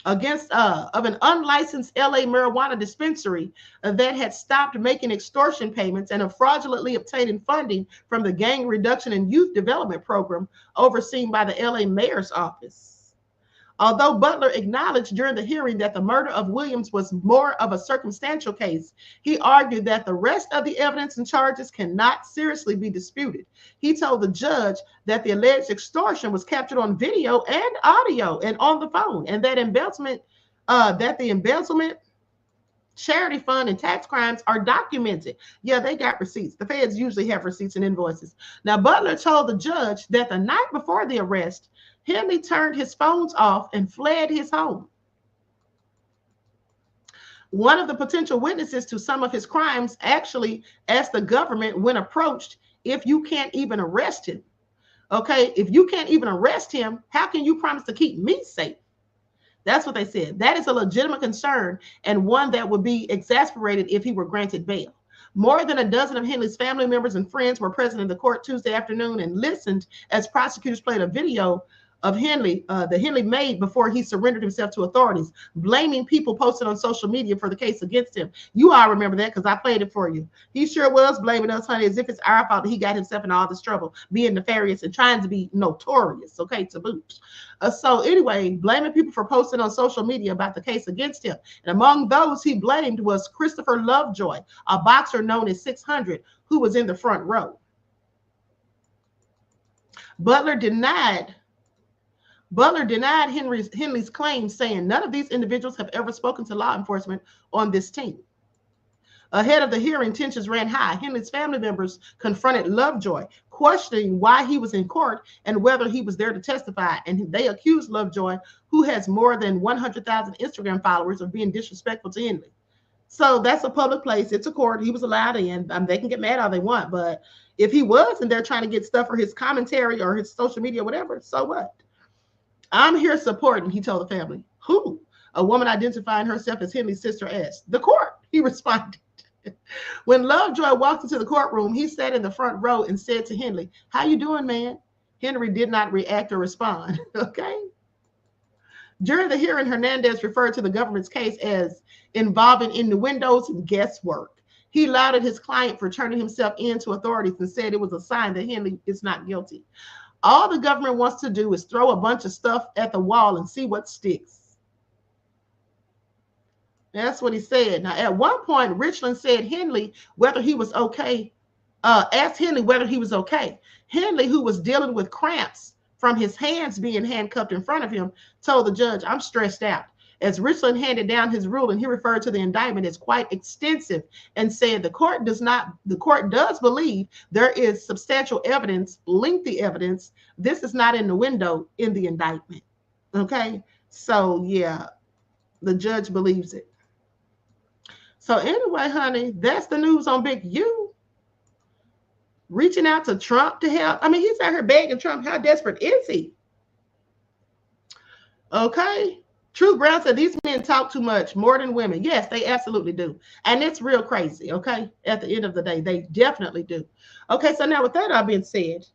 S2: against of an unlicensed LA marijuana dispensary that had stopped making extortion payments and of fraudulently obtaining funding from the Gang Reduction and Youth Development Program overseen by the LA Mayor's Office. Although Butler acknowledged during the hearing that the murder of Williams was more of a circumstantial case, he argued that the rest of the evidence and charges cannot seriously be disputed. He told the judge that the alleged extortion was captured on video and audio and on the phone, and that embezzlement that the embezzlement, charity fund, and tax crimes are documented. Yeah, they got receipts. The feds usually have receipts and invoices. Now, Butler told the judge that the night before the arrest, Henley turned his phones off and fled his home. One of the potential witnesses to some of his crimes actually asked the government when approached, if you can't even arrest him. Okay, if you can't even arrest him, how can you promise to keep me safe? That's what they said. That is a legitimate concern and one that would be exasperated if he were granted bail. More than a dozen of Henley's family members and friends were present in the court Tuesday afternoon and listened as prosecutors played a video of Henley that Henley made before he surrendered himself to authorities, blaming people posted on social media for the case against him. You all remember that because I played it for you. He sure was blaming us, honey, as if it's our fault that he got himself in all this trouble, being nefarious and trying to be notorious, okay, to boot. So anyway, blaming people for posting on social media about the case against him. And among those he blamed was Christopher Lovejoy, a boxer known as 600, who was in the front row. Butler denied Henley's claims, saying none of these individuals have ever spoken to law enforcement on this team. Ahead of the hearing, tensions ran high. Henley's family members confronted Lovejoy, questioning why he was in court and whether he was there to testify. And they accused Lovejoy, who has more than 100,000 Instagram followers, of being disrespectful to Henley. So that's a public place. It's a court. He was allowed in. They can get mad all they want. But if he was and they're trying to get stuff for his commentary or his social media, whatever, so what? I'm here supporting, he told the family. Who? A woman identifying herself as Henley's sister asked. The court, he responded. When Lovejoy walked into the courtroom, he sat in the front row and said to Henley, "How you doing, man?" Henry did not react or respond, okay? During the hearing, Hernandez referred to the government's case as involving innuendos and guesswork. He lauded his client for turning himself in to authorities and said it was a sign that Henley is not guilty. All the government wants to do is throw a bunch of stuff at the wall and see what sticks. That's what he said. Now, at one point, Richland said Henley whether he was okay, asked Henley whether he was okay. Henley, who was dealing with cramps from his hands being handcuffed in front of him, told the judge, "I'm stressed out." As Richland handed down his ruling, he referred to the indictment as quite extensive and said the court does believe there is substantial evidence, lengthy evidence. This is not in the window in the indictment. Okay, so yeah, the judge believes it. So anyway, honey, that's the news on Big U. Reaching out to Trump to help. I mean, he's out here begging Trump. How desperate is he? Okay. Truth Brown said these men talk too much, more than women. Yes, they absolutely do. And it's real crazy, okay? At the end of the day, they definitely do. Okay, so now with that all being said,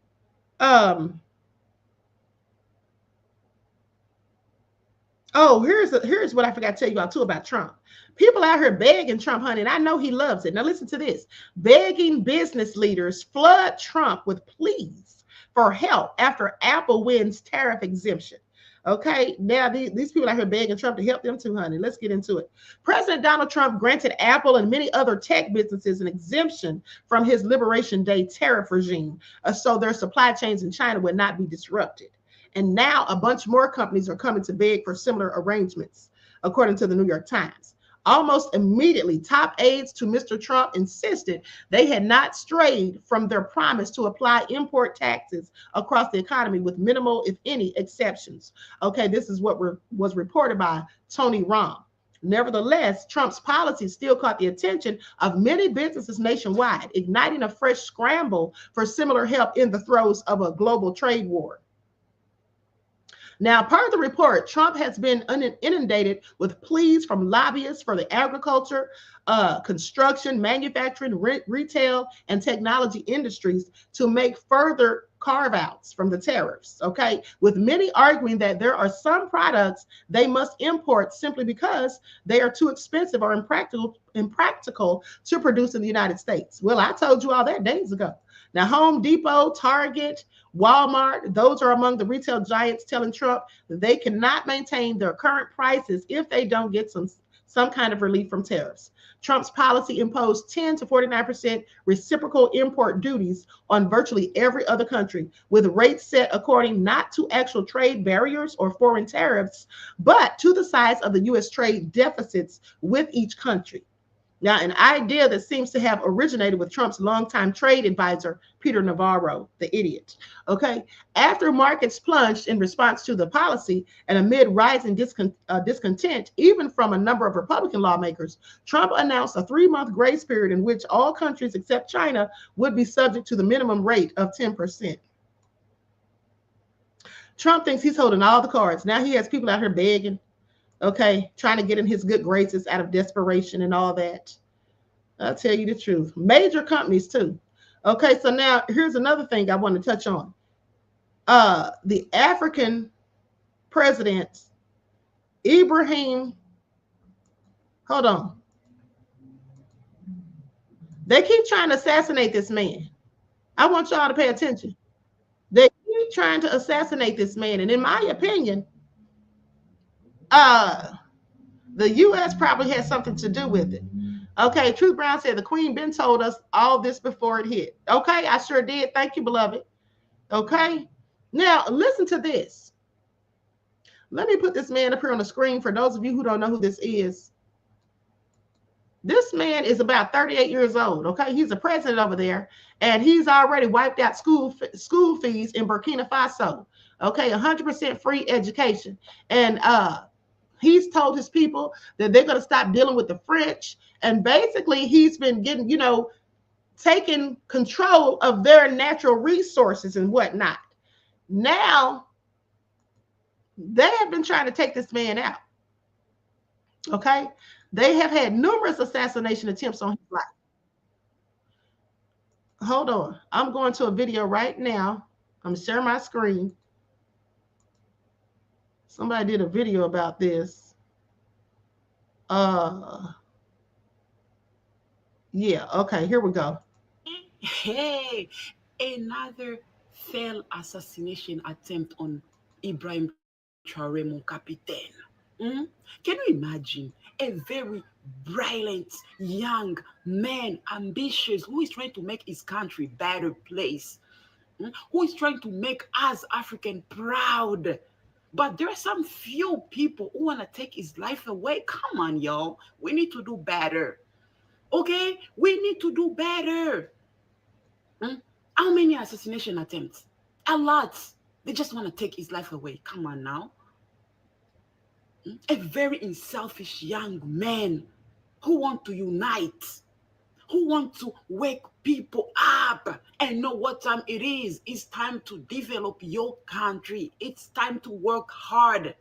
S2: here's what I forgot to tell you all too about Trump. People out here begging Trump, honey, and I know he loves it. Now listen to this. Begging business leaders flood Trump with pleas for help after Apple wins tariff exemption. Okay, now these people out here begging Trump to help them too, honey. Let's get into it. President Donald Trump granted Apple and many other tech businesses an exemption from his Liberation Day tariff regime, so their supply chains in China would not be disrupted. And now a bunch more companies are coming to beg for similar arrangements, according to the New York Times. Almost immediately, top aides to Mr. Trump insisted they had not strayed from their promise to apply import taxes across the economy with minimal, if any, exceptions. Okay, this is what was reported by Tony Rahm. Nevertheless, Trump's policy still caught the attention of many businesses nationwide, igniting a fresh scramble for similar help in the throes of a global trade war. Now, per the report, Trump has been inundated with pleas from lobbyists for the agriculture, construction, manufacturing, retail, and technology industries to make further carve-outs from the tariffs, okay? With many arguing that there are some products they must import simply because they are too expensive or impractical to produce in the United States. Well, I told you all that days ago. Now, Home Depot, Target, Walmart, those are among the retail giants telling Trump that they cannot maintain their current prices if they don't get some some kind of relief from tariffs. Trump's policy imposed 10 to 49% reciprocal import duties on virtually every other country, with rates set according not to actual trade barriers or foreign tariffs, but to the size of the U.S. trade deficits with each country. Now, an idea that seems to have originated with Trump's longtime trade advisor, Peter Navarro, the idiot. Okay. After markets plunged in response to the policy and amid rising discontent, even from a number of Republican lawmakers, Trump announced a 3-month grace period in which all countries except China would be subject to the minimum rate of 10%. Trump thinks he's holding all the cards. Now he has people out here begging, okay, trying to get in his good graces out of desperation and all that. I'll tell you the truth. Major companies too. Okay, so now here's another thing I want to touch on. The African president, Ibrahim, hold on. They keep trying to assassinate this man. I want y'all to pay attention. They keep trying to assassinate this man. And in my opinion, the U.S. probably has something to do with it. Okay, Truth Brown said the Queen been told us all this before it hit. Okay, I sure did. Thank you, beloved. Okay, now listen to this. Let me put this man up here on the screen for those of you who don't know who this is. This man is about 38 years old. Okay, he's a president over there, and he's already wiped out school fees in Burkina Faso. Okay, 100% free education, and he's told his people that they're going to stop dealing with the French. And basically, he's been getting, taking control of their natural resources and whatnot. Now, they have been trying to take this man out. Okay? They have had numerous assassination attempts on his life. Hold on. I'm going to a video right now. I'm going to share my screen. Somebody did a video about this. Yeah, okay, here we go.
S10: Hey, another failed assassination attempt on Ibrahim Traoré, mon capitaine. Can you imagine a very brilliant young man, ambitious, who is trying to make his country a better place, who is trying to make us African proud? But there are some few people who want to take his life away. Come on, y'all. We need to do better. Okay? We need to do better. How many assassination attempts? A lot. They just want to take his life away. Come on now. A very unselfish young man who want to unite, who want to wake people up and know what time it is. It's time to develop your country. It's time to work hard.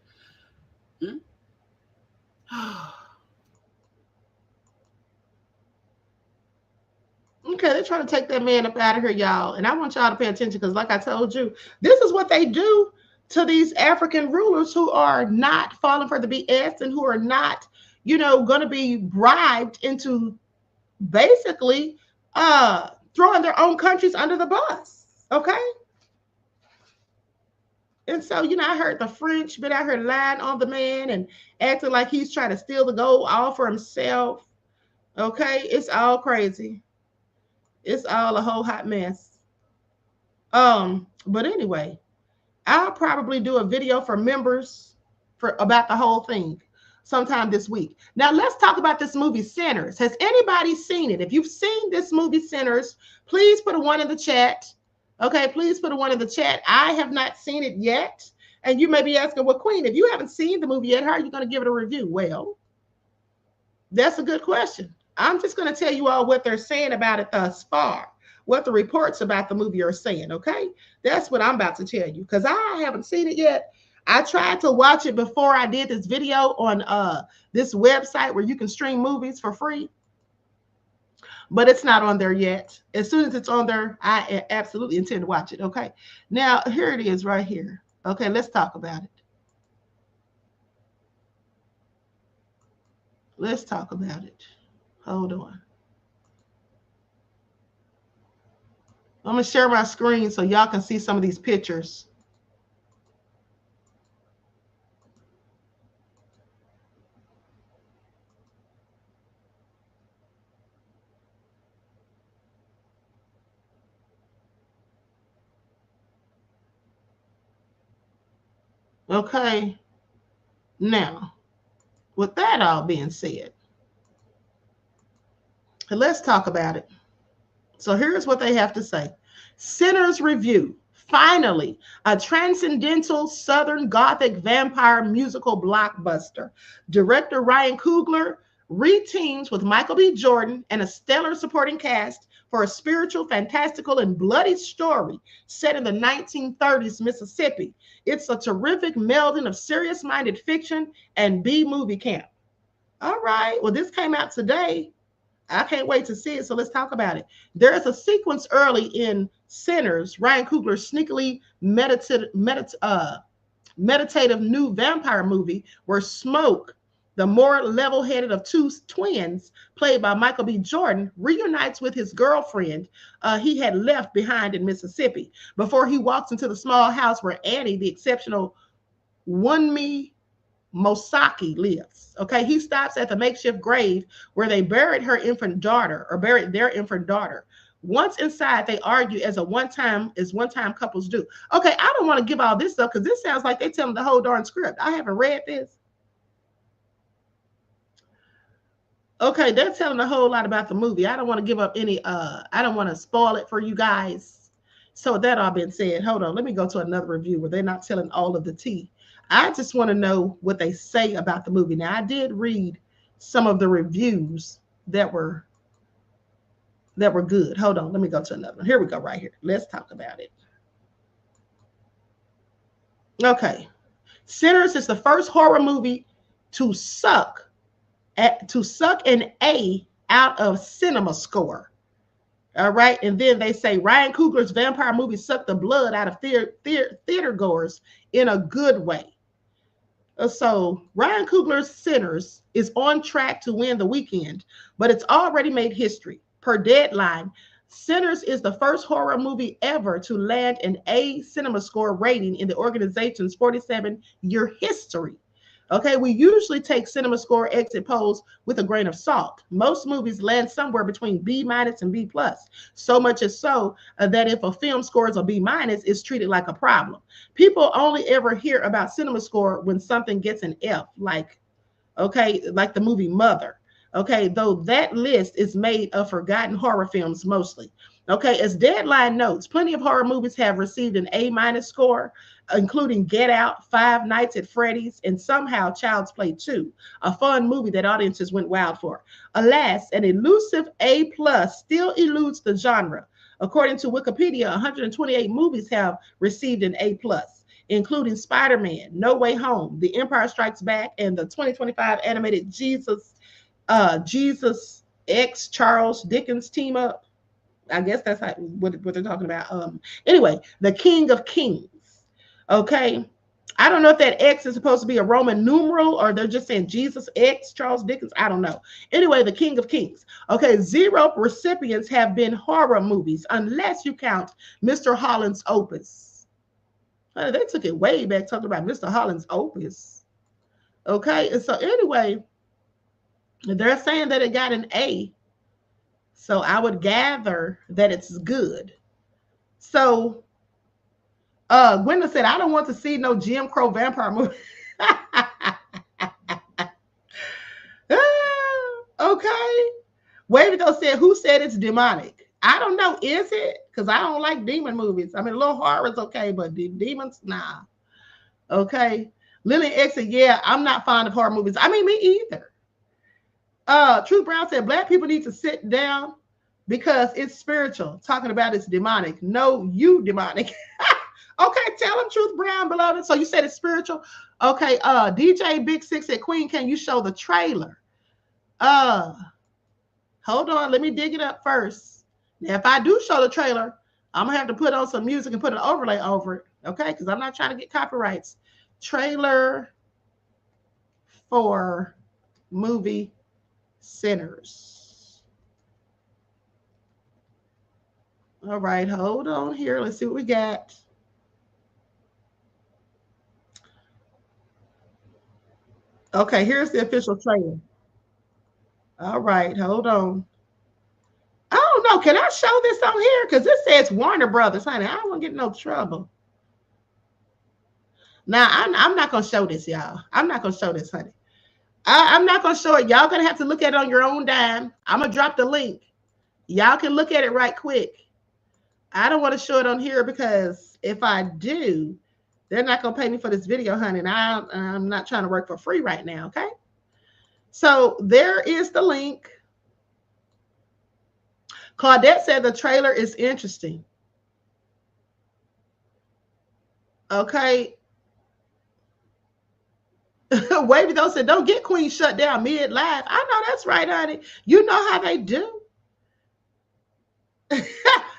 S2: Okay, they're trying to take that man up out of here, y'all. And I want y'all to pay attention because, like I told you, this is what they do to these African rulers who are not falling for the BS and who are not, going to be bribed into basically throwing their own countries under the bus. Okay. And so, I heard the French been out here lying on the man and acting like he's trying to steal the gold all for himself. Okay. It's all crazy. It's all a whole hot mess. But anyway, I'll probably do a video for members about the whole thing sometime this week. Now let's talk about this movie Sinners. Has anybody seen it? If you've seen this movie Sinners, please put a 1 in the chat. Okay, please put a 1 in the chat. I have not seen it yet. And you may be asking, well, Queen, if you haven't seen the movie yet, how are you going to give it a review? Well, that's a good question. I'm just going to tell you all what they're saying about it thus far, what the reports about the movie are saying, okay? That's what I'm about to tell you because I haven't seen it yet. I tried to watch it before I did this video on this website where you can stream movies for free, but it's not on there yet. As soon as it's on there, I absolutely intend to watch it, okay? Now, here it is right here. Okay, let's talk about it. Let's talk about it. Hold on. I'm going to share my screen so y'all can see some of these pictures. Okay. Now, with that all being said, let's talk about it. So here's what they have to say. Sinners Review. Finally, a transcendental Southern Gothic vampire musical blockbuster. Director Ryan Coogler reteams with Michael B. Jordan and a stellar supporting cast for a spiritual, fantastical, and bloody story set in the 1930s Mississippi. It's a terrific melding of serious-minded fiction and B-movie camp. All right, well, this came out today. I can't wait to see it, so let's talk about it. There is a sequence early in Sinners, Ryan Coogler's sneakily meditative new vampire movie, where Smoke, the more level-headed of two twins, played by Michael B. Jordan, reunites with his girlfriend he had left behind in Mississippi before he walks into the small house where Annie, the exceptional Wunmi Mosaki, lives. Okay, he stops at the makeshift grave where they buried their infant daughter. Once inside, they argue as one-time couples do. Okay, I don't want to give all this stuff because this sounds like they're telling the whole darn script. I haven't read this. Okay, they're telling a whole lot about the movie. I don't want to give up any, I don't want to spoil it for you guys. So with that all being said, hold on, let me go to another review where they're not telling all of the tea. I just want to know what they say about the movie. Now, I did read some of the reviews that were good. Hold on, let me go to another one. Here we go, right here. Let's talk about it. Okay. Sinners is the first horror movie to suck an A out of Cinema Score. All right. And then they say Ryan Coogler's vampire movie sucked the blood out of theater goers in a good way. So Ryan Coogler's Sinners is on track to win the weekend, but it's already made history. Per Deadline, Sinners is the first horror movie ever to land an A Cinema Score rating in the organization's 47-year history. Okay, we usually take Cinema Score exit polls with a grain of salt. Most movies land somewhere between B- and B+. So much is so that if a film scores a B-, it's treated like a problem. People only ever hear about Cinema Score when something gets an F, like the movie Mother. Okay, though that list is made of forgotten horror films mostly. Okay, as Deadline notes, plenty of horror movies have received an A- score, including Get Out, Five Nights at Freddy's, and somehow Child's Play 2, a fun movie that audiences went wild for. Alas, an elusive A+ still eludes the genre. According to Wikipedia, 128 movies have received an A+, including Spider-Man, No Way Home, The Empire Strikes Back, and the 2025 animated Jesus X Charles Dickens team up. I guess that's what they're talking about. Anyway, The King of Kings. Okay. I don't know if that X is supposed to be a Roman numeral or they're just saying Jesus X Charles Dickens. I don't know. Anyway, The King of Kings. Okay. 0 recipients have been horror movies, unless you count Mr. Holland's Opus. They took it way back talking about Mr. Holland's Opus. Okay. And so anyway, they're saying that it got an A. So I would gather that it's good. So Gwenda said, I don't want to see no Jim Crow vampire movie. Okay. Waverdo said, who said it's demonic? I don't know. Is it? Because I don't like demon movies. I mean, a little horror is okay, but demons, nah. Okay. Lily X said, yeah, I'm not fond of horror movies. I mean, me either. Truth Brown said, Black people need to sit down because it's spiritual. Talking about it's demonic. No, you demonic. Okay, tell them Truth Brown, beloved. So you said it's spiritual. Okay, DJ Big Six said, Queen, can you show the trailer? Hold on, let me dig it up first. Now, if I do show the trailer, I'm gonna have to put on some music and put an overlay over it. Okay, because I'm not trying to get copyrights. Trailer for movie Sinners. All right, hold on here. Let's see what we got. Okay, here's the official trailer. All right, hold on. I don't know. Can I show this on here? Because this says Warner Brothers, honey. I don't want to get in no trouble. Now, I'm not going to show this, y'all. I'm not going to show this, honey. I'm not going to show it. Y'all going to have to look at it on your own dime. I'm going to drop the link. Y'all can look at it right quick. I don't want to show it on here because if I do, they're not going to pay me for this video, honey. And I'm not trying to work for free right now, okay? So there is the link. Claudette said the trailer is interesting. Okay. Wavy though said, don't get Queen shut down mid-live. I know that's right, honey. You know how they do.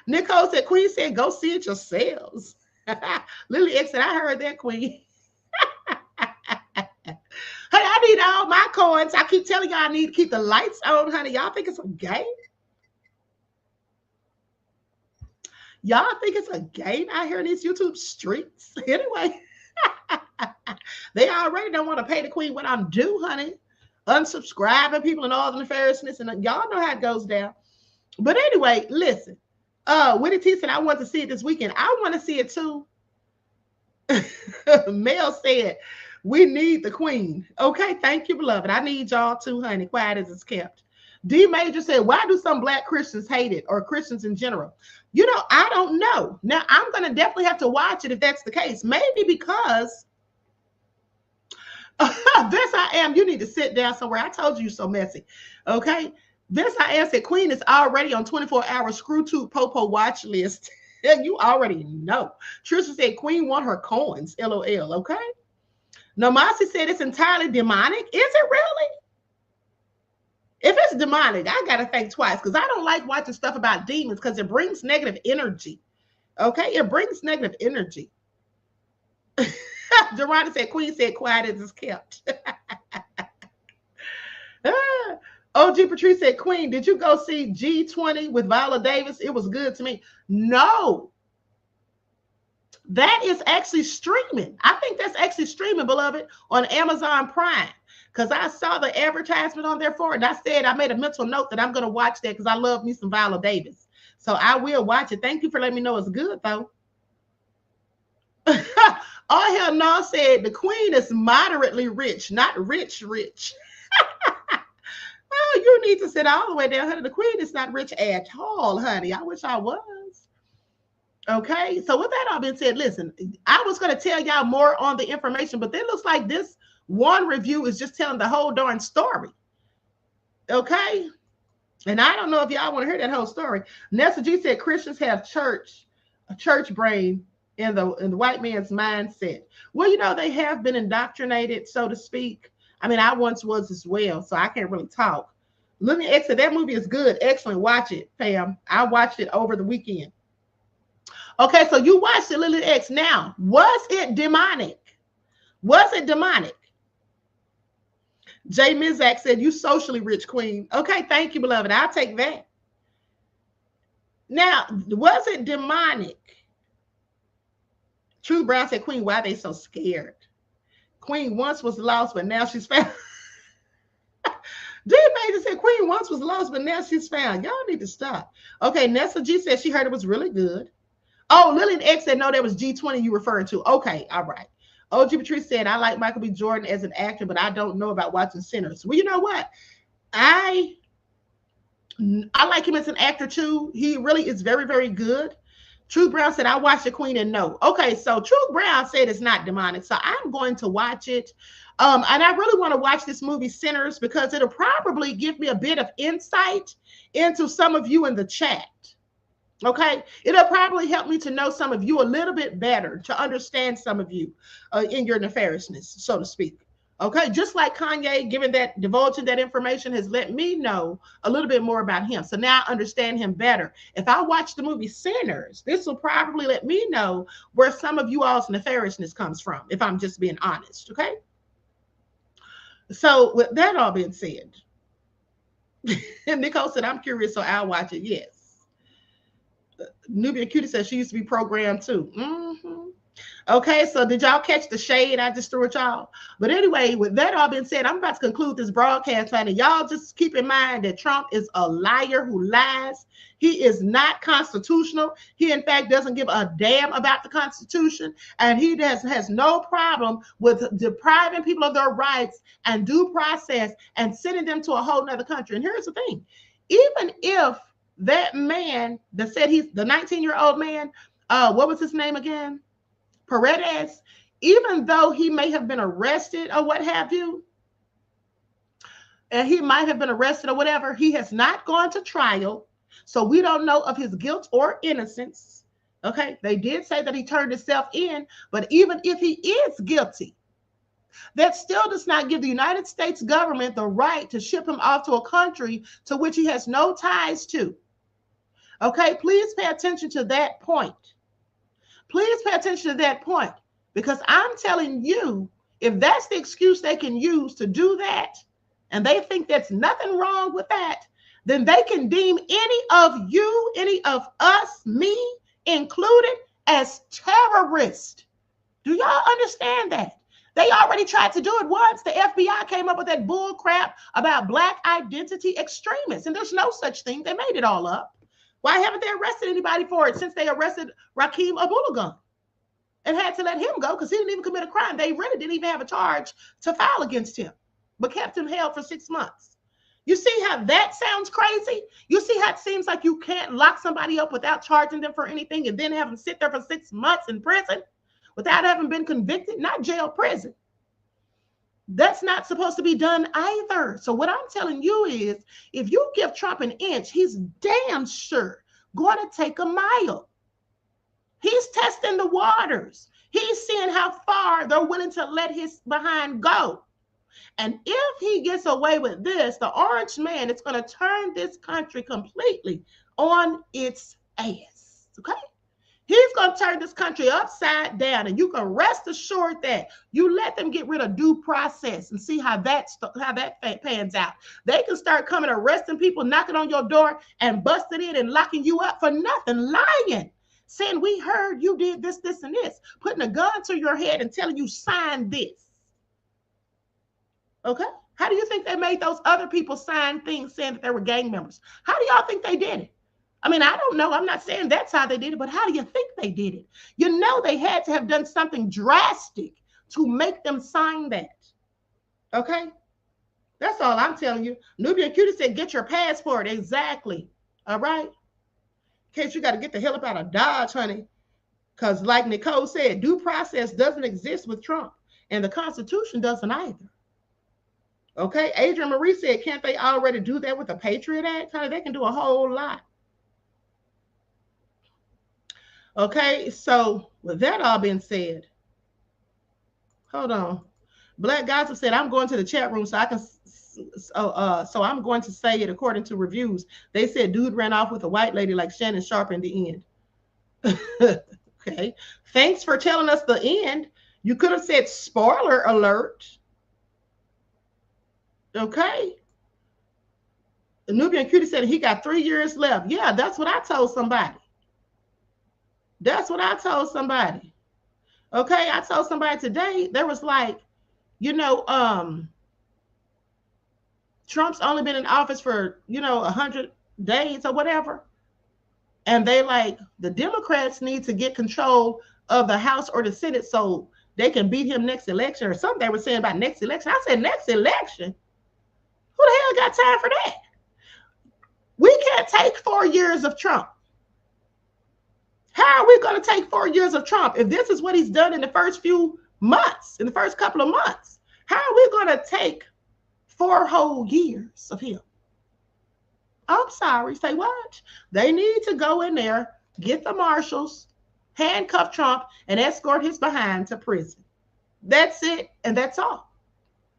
S2: Nicole said, Queen said, go see it yourselves. Lily X said, I heard that, Queen. Hey, I need all my coins. I keep telling y'all I need to keep the lights on, honey. Y'all think it's a game? Y'all think it's a game out here in these YouTube streets? Anyway, they already don't want to pay the Queen what I'm due, honey. Unsubscribing people and all the nefariousness, and y'all know how it goes down. But anyway, listen. Winnie T said, I want to see it this weekend. I want to see it too. Mel said, we need the Queen. Okay, thank you, beloved. I need y'all too, honey. Quiet as it's kept. D Major said, why do some Black Christians hate it, or Christians in general? You know, I don't know. Now, I'm going to definitely have to watch it if that's the case. Maybe because this I am. You need to sit down somewhere. I told you you're so messy. Okay. This I am said, Queen is already on 24-hour ScrewTube Popo watch list. You already know. Trisha said, Queen want her coins. LOL. Okay. Namasi said it's entirely demonic. Is it really? If it's demonic, I got to think twice because I don't like watching stuff about demons because it brings negative energy. Okay. It brings negative energy. Duranda said, Queen said, quiet as it's kept. OG Patrice said, Queen, did you go see G20 with Viola Davis? It was good to me. No. That is actually streaming. I think that's actually streaming, beloved, on Amazon Prime. Because I saw the advertisement on there for it. And I said, I made a mental note that I'm going to watch that because I love me some Viola Davis. So I will watch it. Thank you for letting me know it's good, though. Oh, hell no, said the Queen is moderately rich, not rich. Oh, you need to sit all the way down, honey. The Queen is not rich at all, honey. I wish I was. Okay, so with that all being said, listen, I was going to tell y'all more on the information, but it looks like this one review is just telling the whole darn story. Okay, and I don't know if y'all want to hear that whole story. Nessa G said Christians have a church brain in the white man's mindset. Well, you know, they have been indoctrinated, so to speak. I mean, I once was as well, so I can't really talk. Lily X said that movie is good. Excellent. Watch it, Pam. I watched it over the weekend. Okay, so you watched it, Lily X. Now, was it demonic? Was it demonic? Jay Mizak said, you socially rich, Queen. Okay, thank you, beloved. I'll take that. Now, was it demonic? Truth Brown said, Queen, why are they so scared? Queen once was lost, but now she's found. D Major said, Queen once was lost, but now she's found. Y'all need to stop. Okay, Nessa G said she heard it was really good. Oh, Lillian X said, no, that was G20 you referring to. Okay, all right. OG Patrice said, I like Michael B. Jordan as an actor, but I don't know about watching Sinners. Well, you know what? I like him as an actor, too. He really is very, very good. Truth Brown said, I watched The Queen and no. Okay, so Truth Brown said it's not demonic, so I'm going to watch it. And I really want to watch this movie, Sinners, because it'll probably give me a bit of insight into some of you in the chat. Okay, it'll probably help me to know some of you a little bit better, to understand some of you in your nefariousness, so to speak. Okay, just like Kanye divulging that information has let me know a little bit more about him. So now I understand him better. If I watch the movie Sinners, this will probably let me know where some of you all's nefariousness comes from, if I'm just being honest. Okay. So with that all being said, Nicole said, I'm curious, so I'll watch it. Yes. Nubia Cutie says she used to be programmed too. Okay, so did y'all catch the shade I just threw at y'all? But anyway, with that all being said, I'm about to conclude this broadcast, and y'all just keep in mind that Trump is a liar who lies. He is not constitutional. He, in fact, doesn't give a damn about the Constitution, and he has no problem with depriving people of their rights and due process and sending them to a whole nother country. And here's the thing. Even if that man that said he's the 19-year-old man, what was his name again? Paredes, even though he may have been arrested or what have you, and he might have been arrested or whatever, he has not gone to trial. So we don't know of his guilt or innocence. Okay, they did say that he turned himself in, but even if he is guilty, that still does not give the United States government the right to ship him off to a country to which he has no ties to. Okay, please pay attention to that point. Please pay attention to that point, because I'm telling you, if that's the excuse they can use to do that, and they think there's nothing wrong with that, then they can deem any of you, any of us, me included, as terrorists. Do y'all understand that? They already tried to do it once. The FBI came up with that bull crap about Black identity extremists, and there's no such thing. They made it all up. Why haven't they arrested anybody for it since they arrested Rakim Abulagan and had to let him go because he didn't even commit a crime? They really didn't even have a charge to file against him, but kept him held for 6 months. You see how that sounds crazy? You see how it seems like you can't lock somebody up without charging them for anything and then have them sit there for 6 months in prison without having been convicted? Not jail, prison. That's not supposed to be done either. So what I'm telling you is, if you give Trump an inch, he's damn sure going to take a mile. He's testing the waters. He's seeing how far they're willing to let his behind go. And if he gets away with this, the orange man is going to turn this country completely on its ass. Okay? He's going to turn this country upside down, and you can rest assured that you let them get rid of due process and see how that pans out. They can start coming, arresting people, knocking on your door and busting in and locking you up for nothing, lying, saying, we heard you did this, this, and this, putting a gun to your head and telling you sign this. Okay? How do you think they made those other people sign things saying that they were gang members? How do y'all think they did it? I mean, I don't know. I'm not saying that's how they did it, but how do you think they did it? You know, they had to have done something drastic to make them sign that. Okay? That's all I'm telling you. Nubian Cutie said, get your passport. Exactly. All right? In case you got to get the hell up out of Dodge, honey. Because like Nicole said, due process doesn't exist with Trump, and the Constitution doesn't either. Okay? Adrian Marie said, can't they already do that with the Patriot Act? Honey, they can do a whole lot. Okay, so with that all being said, hold on. Black Gossip said, I'm going to the chat room so I can, so I'm going to say it according to reviews. They said dude ran off with a white lady like Shannon Sharpe in the end. Okay, thanks for telling us the end. You could have said spoiler alert. Okay. The Nubian Cutie said he got 3 years left. Yeah, that's what I told somebody. That's what I told somebody. Okay, I told somebody today, there was like, you know, Trump's only been in office for, 100 days or whatever. And they like, the Democrats need to get control of the House or the Senate so they can beat him next election or something they were saying about next election. I said, next election? Who the hell got time for that? We can't take 4 years of Trump. How are we going to take 4 years of Trump if this is what he's done in the first few months, in the first couple of months? How are we going to take 4 whole years of him? I'm sorry, say what? They need to go in there, get the marshals, handcuff Trump, and escort his behind to prison. That's it, and that's all.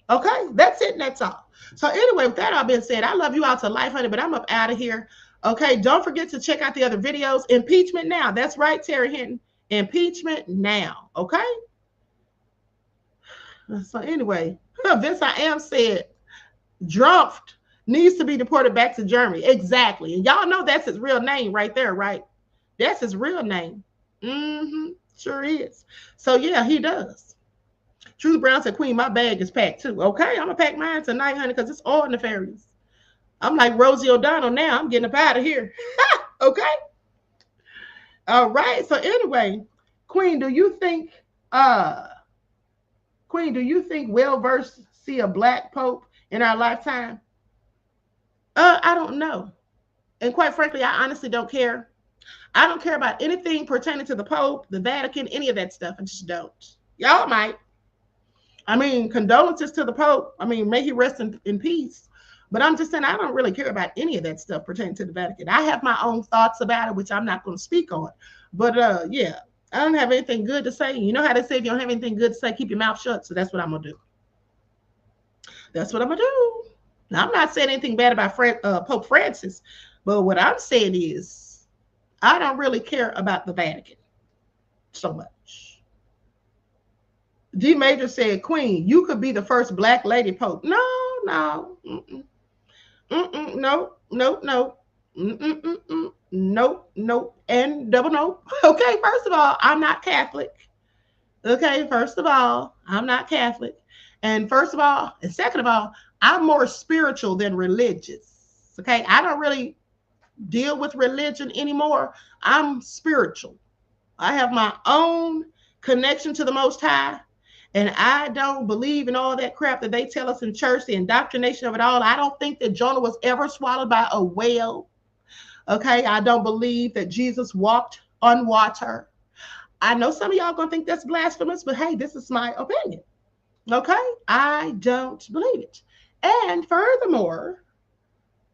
S2: Okay? That's it, and that's all. So anyway, with that all being said, I love you all to life, honey, but I'm up out of here. Okay, don't forget to check out the other videos. Impeachment now. That's right, Terry Hinton. Impeachment now. Okay? So anyway, Vince I Am said, Drumpf needs to be deported back to Germany. Exactly. And y'all know that's his real name right there, right? That's his real name. Sure is. So yeah, he does. Truth Brown said, Queen, my bag is packed too. Okay, I'm gonna pack mine tonight, honey, because it's all nefarious. I'm like Rosie O'Donnell now. I'm getting up out of here. Okay. All right. So anyway, Queen, do you think well-versed see a black pope in our lifetime? I don't know. And quite frankly, I honestly don't care. I don't care about anything pertaining to the Pope, the Vatican, any of that stuff. I just don't. Y'all might. I mean, condolences to the Pope. I mean, may he rest in peace. But I'm just saying, I don't really care about any of that stuff pertaining to the Vatican. I have my own thoughts about it, which I'm not going to speak on. But yeah, I don't have anything good to say. You know how they say if you don't have anything good to say, keep your mouth shut. So that's what I'm going to do. That's what I'm going to do. Now, I'm not saying anything bad about Pope Francis. But what I'm saying is, I don't really care about the Vatican so much. D Major said, Queen, you could be the first black lady Pope. No. Nope. And double nope. Okay, first of all, I'm not Catholic. Okay, first of all, I'm not Catholic. And first of all, and second of all, I'm more spiritual than religious. Okay, I don't really deal with religion anymore. I'm spiritual. I have my own connection to the Most High, and I don't believe in all that crap that they tell us in church, the indoctrination of it all. I don't think that Jonah was ever swallowed by a whale. Okay, I don't believe that Jesus walked on water. I know some of y'all gonna think that's blasphemous, but hey, this is my opinion. Okay, I don't believe it. And furthermore,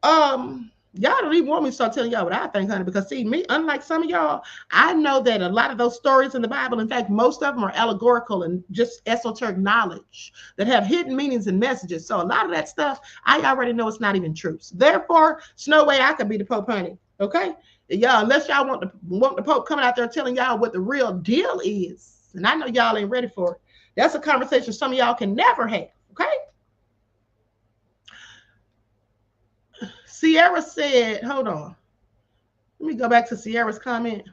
S2: y'all don't even want me to start telling y'all what I think, honey, because see, me, unlike some of y'all, I know that a lot of those stories in the Bible, in fact, most of them are allegorical and just esoteric knowledge that have hidden meanings and messages. So a lot of that stuff, I already know it's not even true. So therefore, there's no way I could be the Pope, honey. Okay? Y'all, unless y'all want the Pope coming out there telling y'all what the real deal is. And I know y'all ain't ready for it. That's a conversation some of y'all can never have. Okay? Sierra said, hold on. Let me go back to Sierra's comment.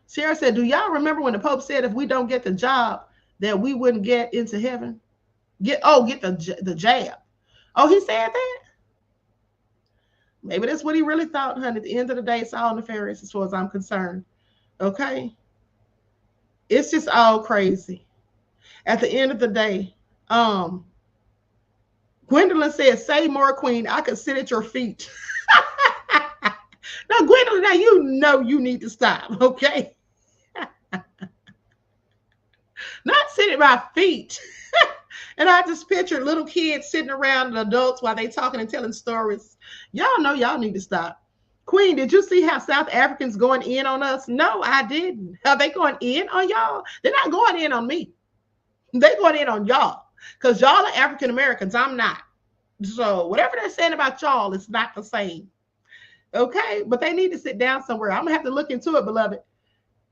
S2: Sierra said, do y'all remember when the Pope said if we don't get the job that we wouldn't get into heaven? Get the jab. Oh, he said that? Maybe that's what he really thought, honey. At the end of the day, it's all nefarious as far as I'm concerned. Okay? It's just all crazy. At the end of the day, Gwendolyn said, say more, Queen. I could sit at your feet. Now, Gwendolyn, now you know you need to stop, okay? Not sit at my feet. And I just pictured little kids sitting around adults while they talking and telling stories. Y'all know y'all need to stop. Queen, did you see how South Africans going in on us? No, I didn't. Are they going in on y'all? They're not going in on me. They're going in on y'all. Because y'all are African Americans. I'm not. So whatever they're saying about y'all is not the same. Okay? But they need to sit down somewhere. I'm going to have to look into it, beloved.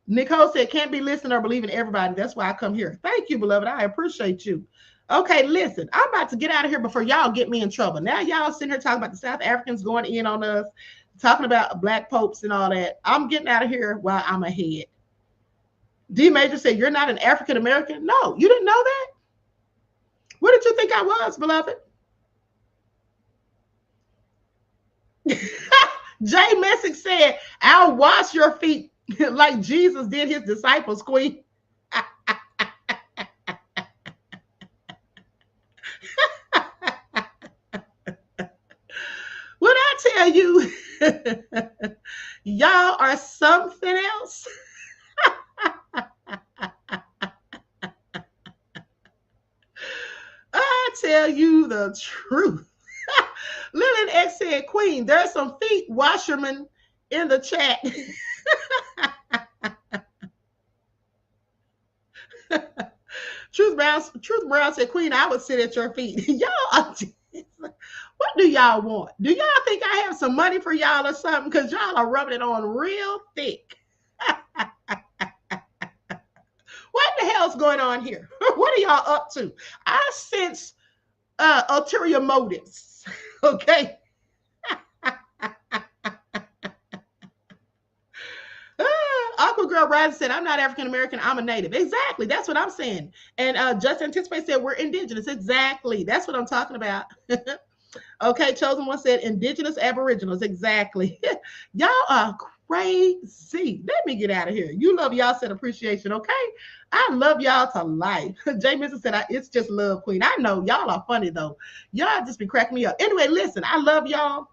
S2: Nicole said, can't be listening or believing everybody. That's why I come here. Thank you, beloved. I appreciate you. Okay, listen. I'm about to get out of here before y'all get me in trouble. Now y'all sitting here talking about the South Africans going in on us, talking about black popes and all that. I'm getting out of here while I'm ahead. D Major said, you're not an African American? No, you didn't know that? What did you think I was, beloved? Jay Messick said, I'll wash your feet like Jesus did his disciples, Queen. What I tell you, y'all are something else. I tell you the truth. Lillian X said, Queen, there's some feet washermen in the chat. Truth Brown said, Queen, I would sit at your feet. Y'all, what do y'all want? Do y'all think I have some money for y'all or something? Because y'all are rubbing it on real thick. What the hell's going on here? What are y'all up to? I sense ulterior motives. Okay. Aqua Girl Rise said, I'm not African American, I'm a native. Exactly. That's what I'm saying. And Just Anticipate said, we're indigenous. Exactly. That's what I'm talking about. Okay, Chosen One said, indigenous aboriginals. Exactly. Y'all are crazy. Let me get out of here. You love y'all said appreciation, okay? I love y'all to life. Jay Missy said, it's just love, Queen. I know y'all are funny, though. Y'all just be cracking me up. Anyway, listen, I love y'all.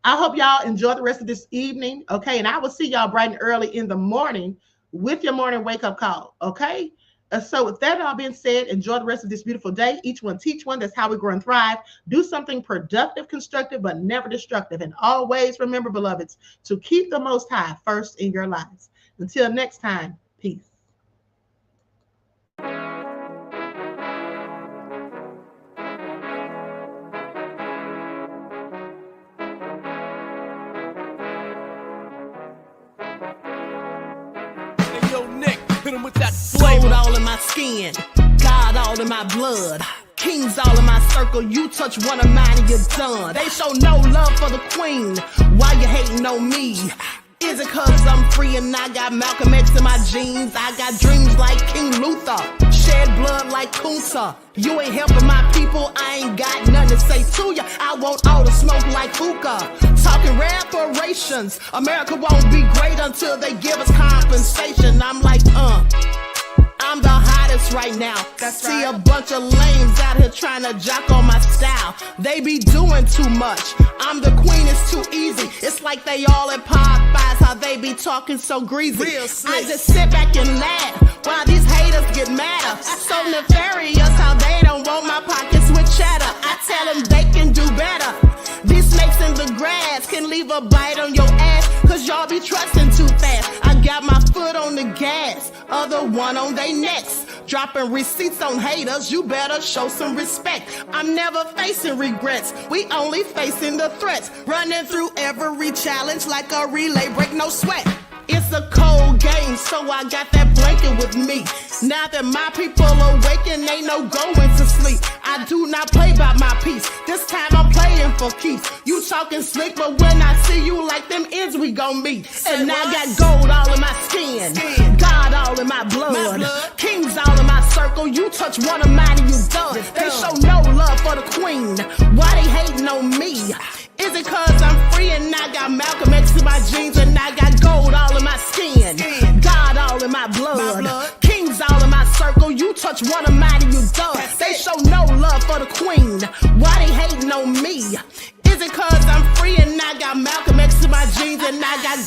S2: I hope y'all enjoy the rest of this evening, okay? And I will see y'all bright and early in the morning with your morning wake-up call, okay? So with that all being said, enjoy the rest of this beautiful day. Each one teach one. That's how we grow and thrive. Do something productive, constructive, but never destructive. And always remember, beloveds, to keep the Most High first in your lives. Until next time, peace.
S11: Gold all in my skin, God all in my blood, kings all in my circle. You touch one of mine and you're done. They show no love for the queen. Why you hating on me? Is it cause I'm free and I got Malcolm X in my jeans? I got dreams like King Luther, shed blood like Kunsa. You ain't helping my people, I ain't got nothing to say to ya. I want all the smoke like hookah. Talking reparations, America won't be great until they give us compensation. I'm like, I'm the hottest right now. See a bunch of lames out here trying to jock on my style. They be doing too much. I'm the queen, it's too easy. It's like they all at Popeyes, how they be talking so greasy. I just sit back and laugh while these haters get madder. So nefarious how they don't want my pockets with cheddar. I tell them they can do better. These snakes in the grass can leave a bite on your ass, cause y'all be trusting too fast. I got my foot on the gas, other one on they necks. Dropping receipts on haters, you better show some respect. I'm never facing regrets, we only facing the threats. Running through every challenge like a relay, break no sweat. It's a cold game, so I got that blanket with me. Now that my people awaken, ain't no going to sleep. I do not play by my piece, this time I'm playing for keeps. You talking slick, but when I see you like them ends, we gon' meet. And I got gold all in my skin, God all in my blood, kings all in my circle. You touch one of mine and you done. They show no love for the queen. Why they hating on me? Is it cause I'm free and I got Malcolm X in my jeans and I got gold all in my skin, God all in my blood, kings all in my circle. You touch one of mine and you done. They show no love for the queen. Why they hating on me? Is it cause I'm free and I got Malcolm X in my jeans and I got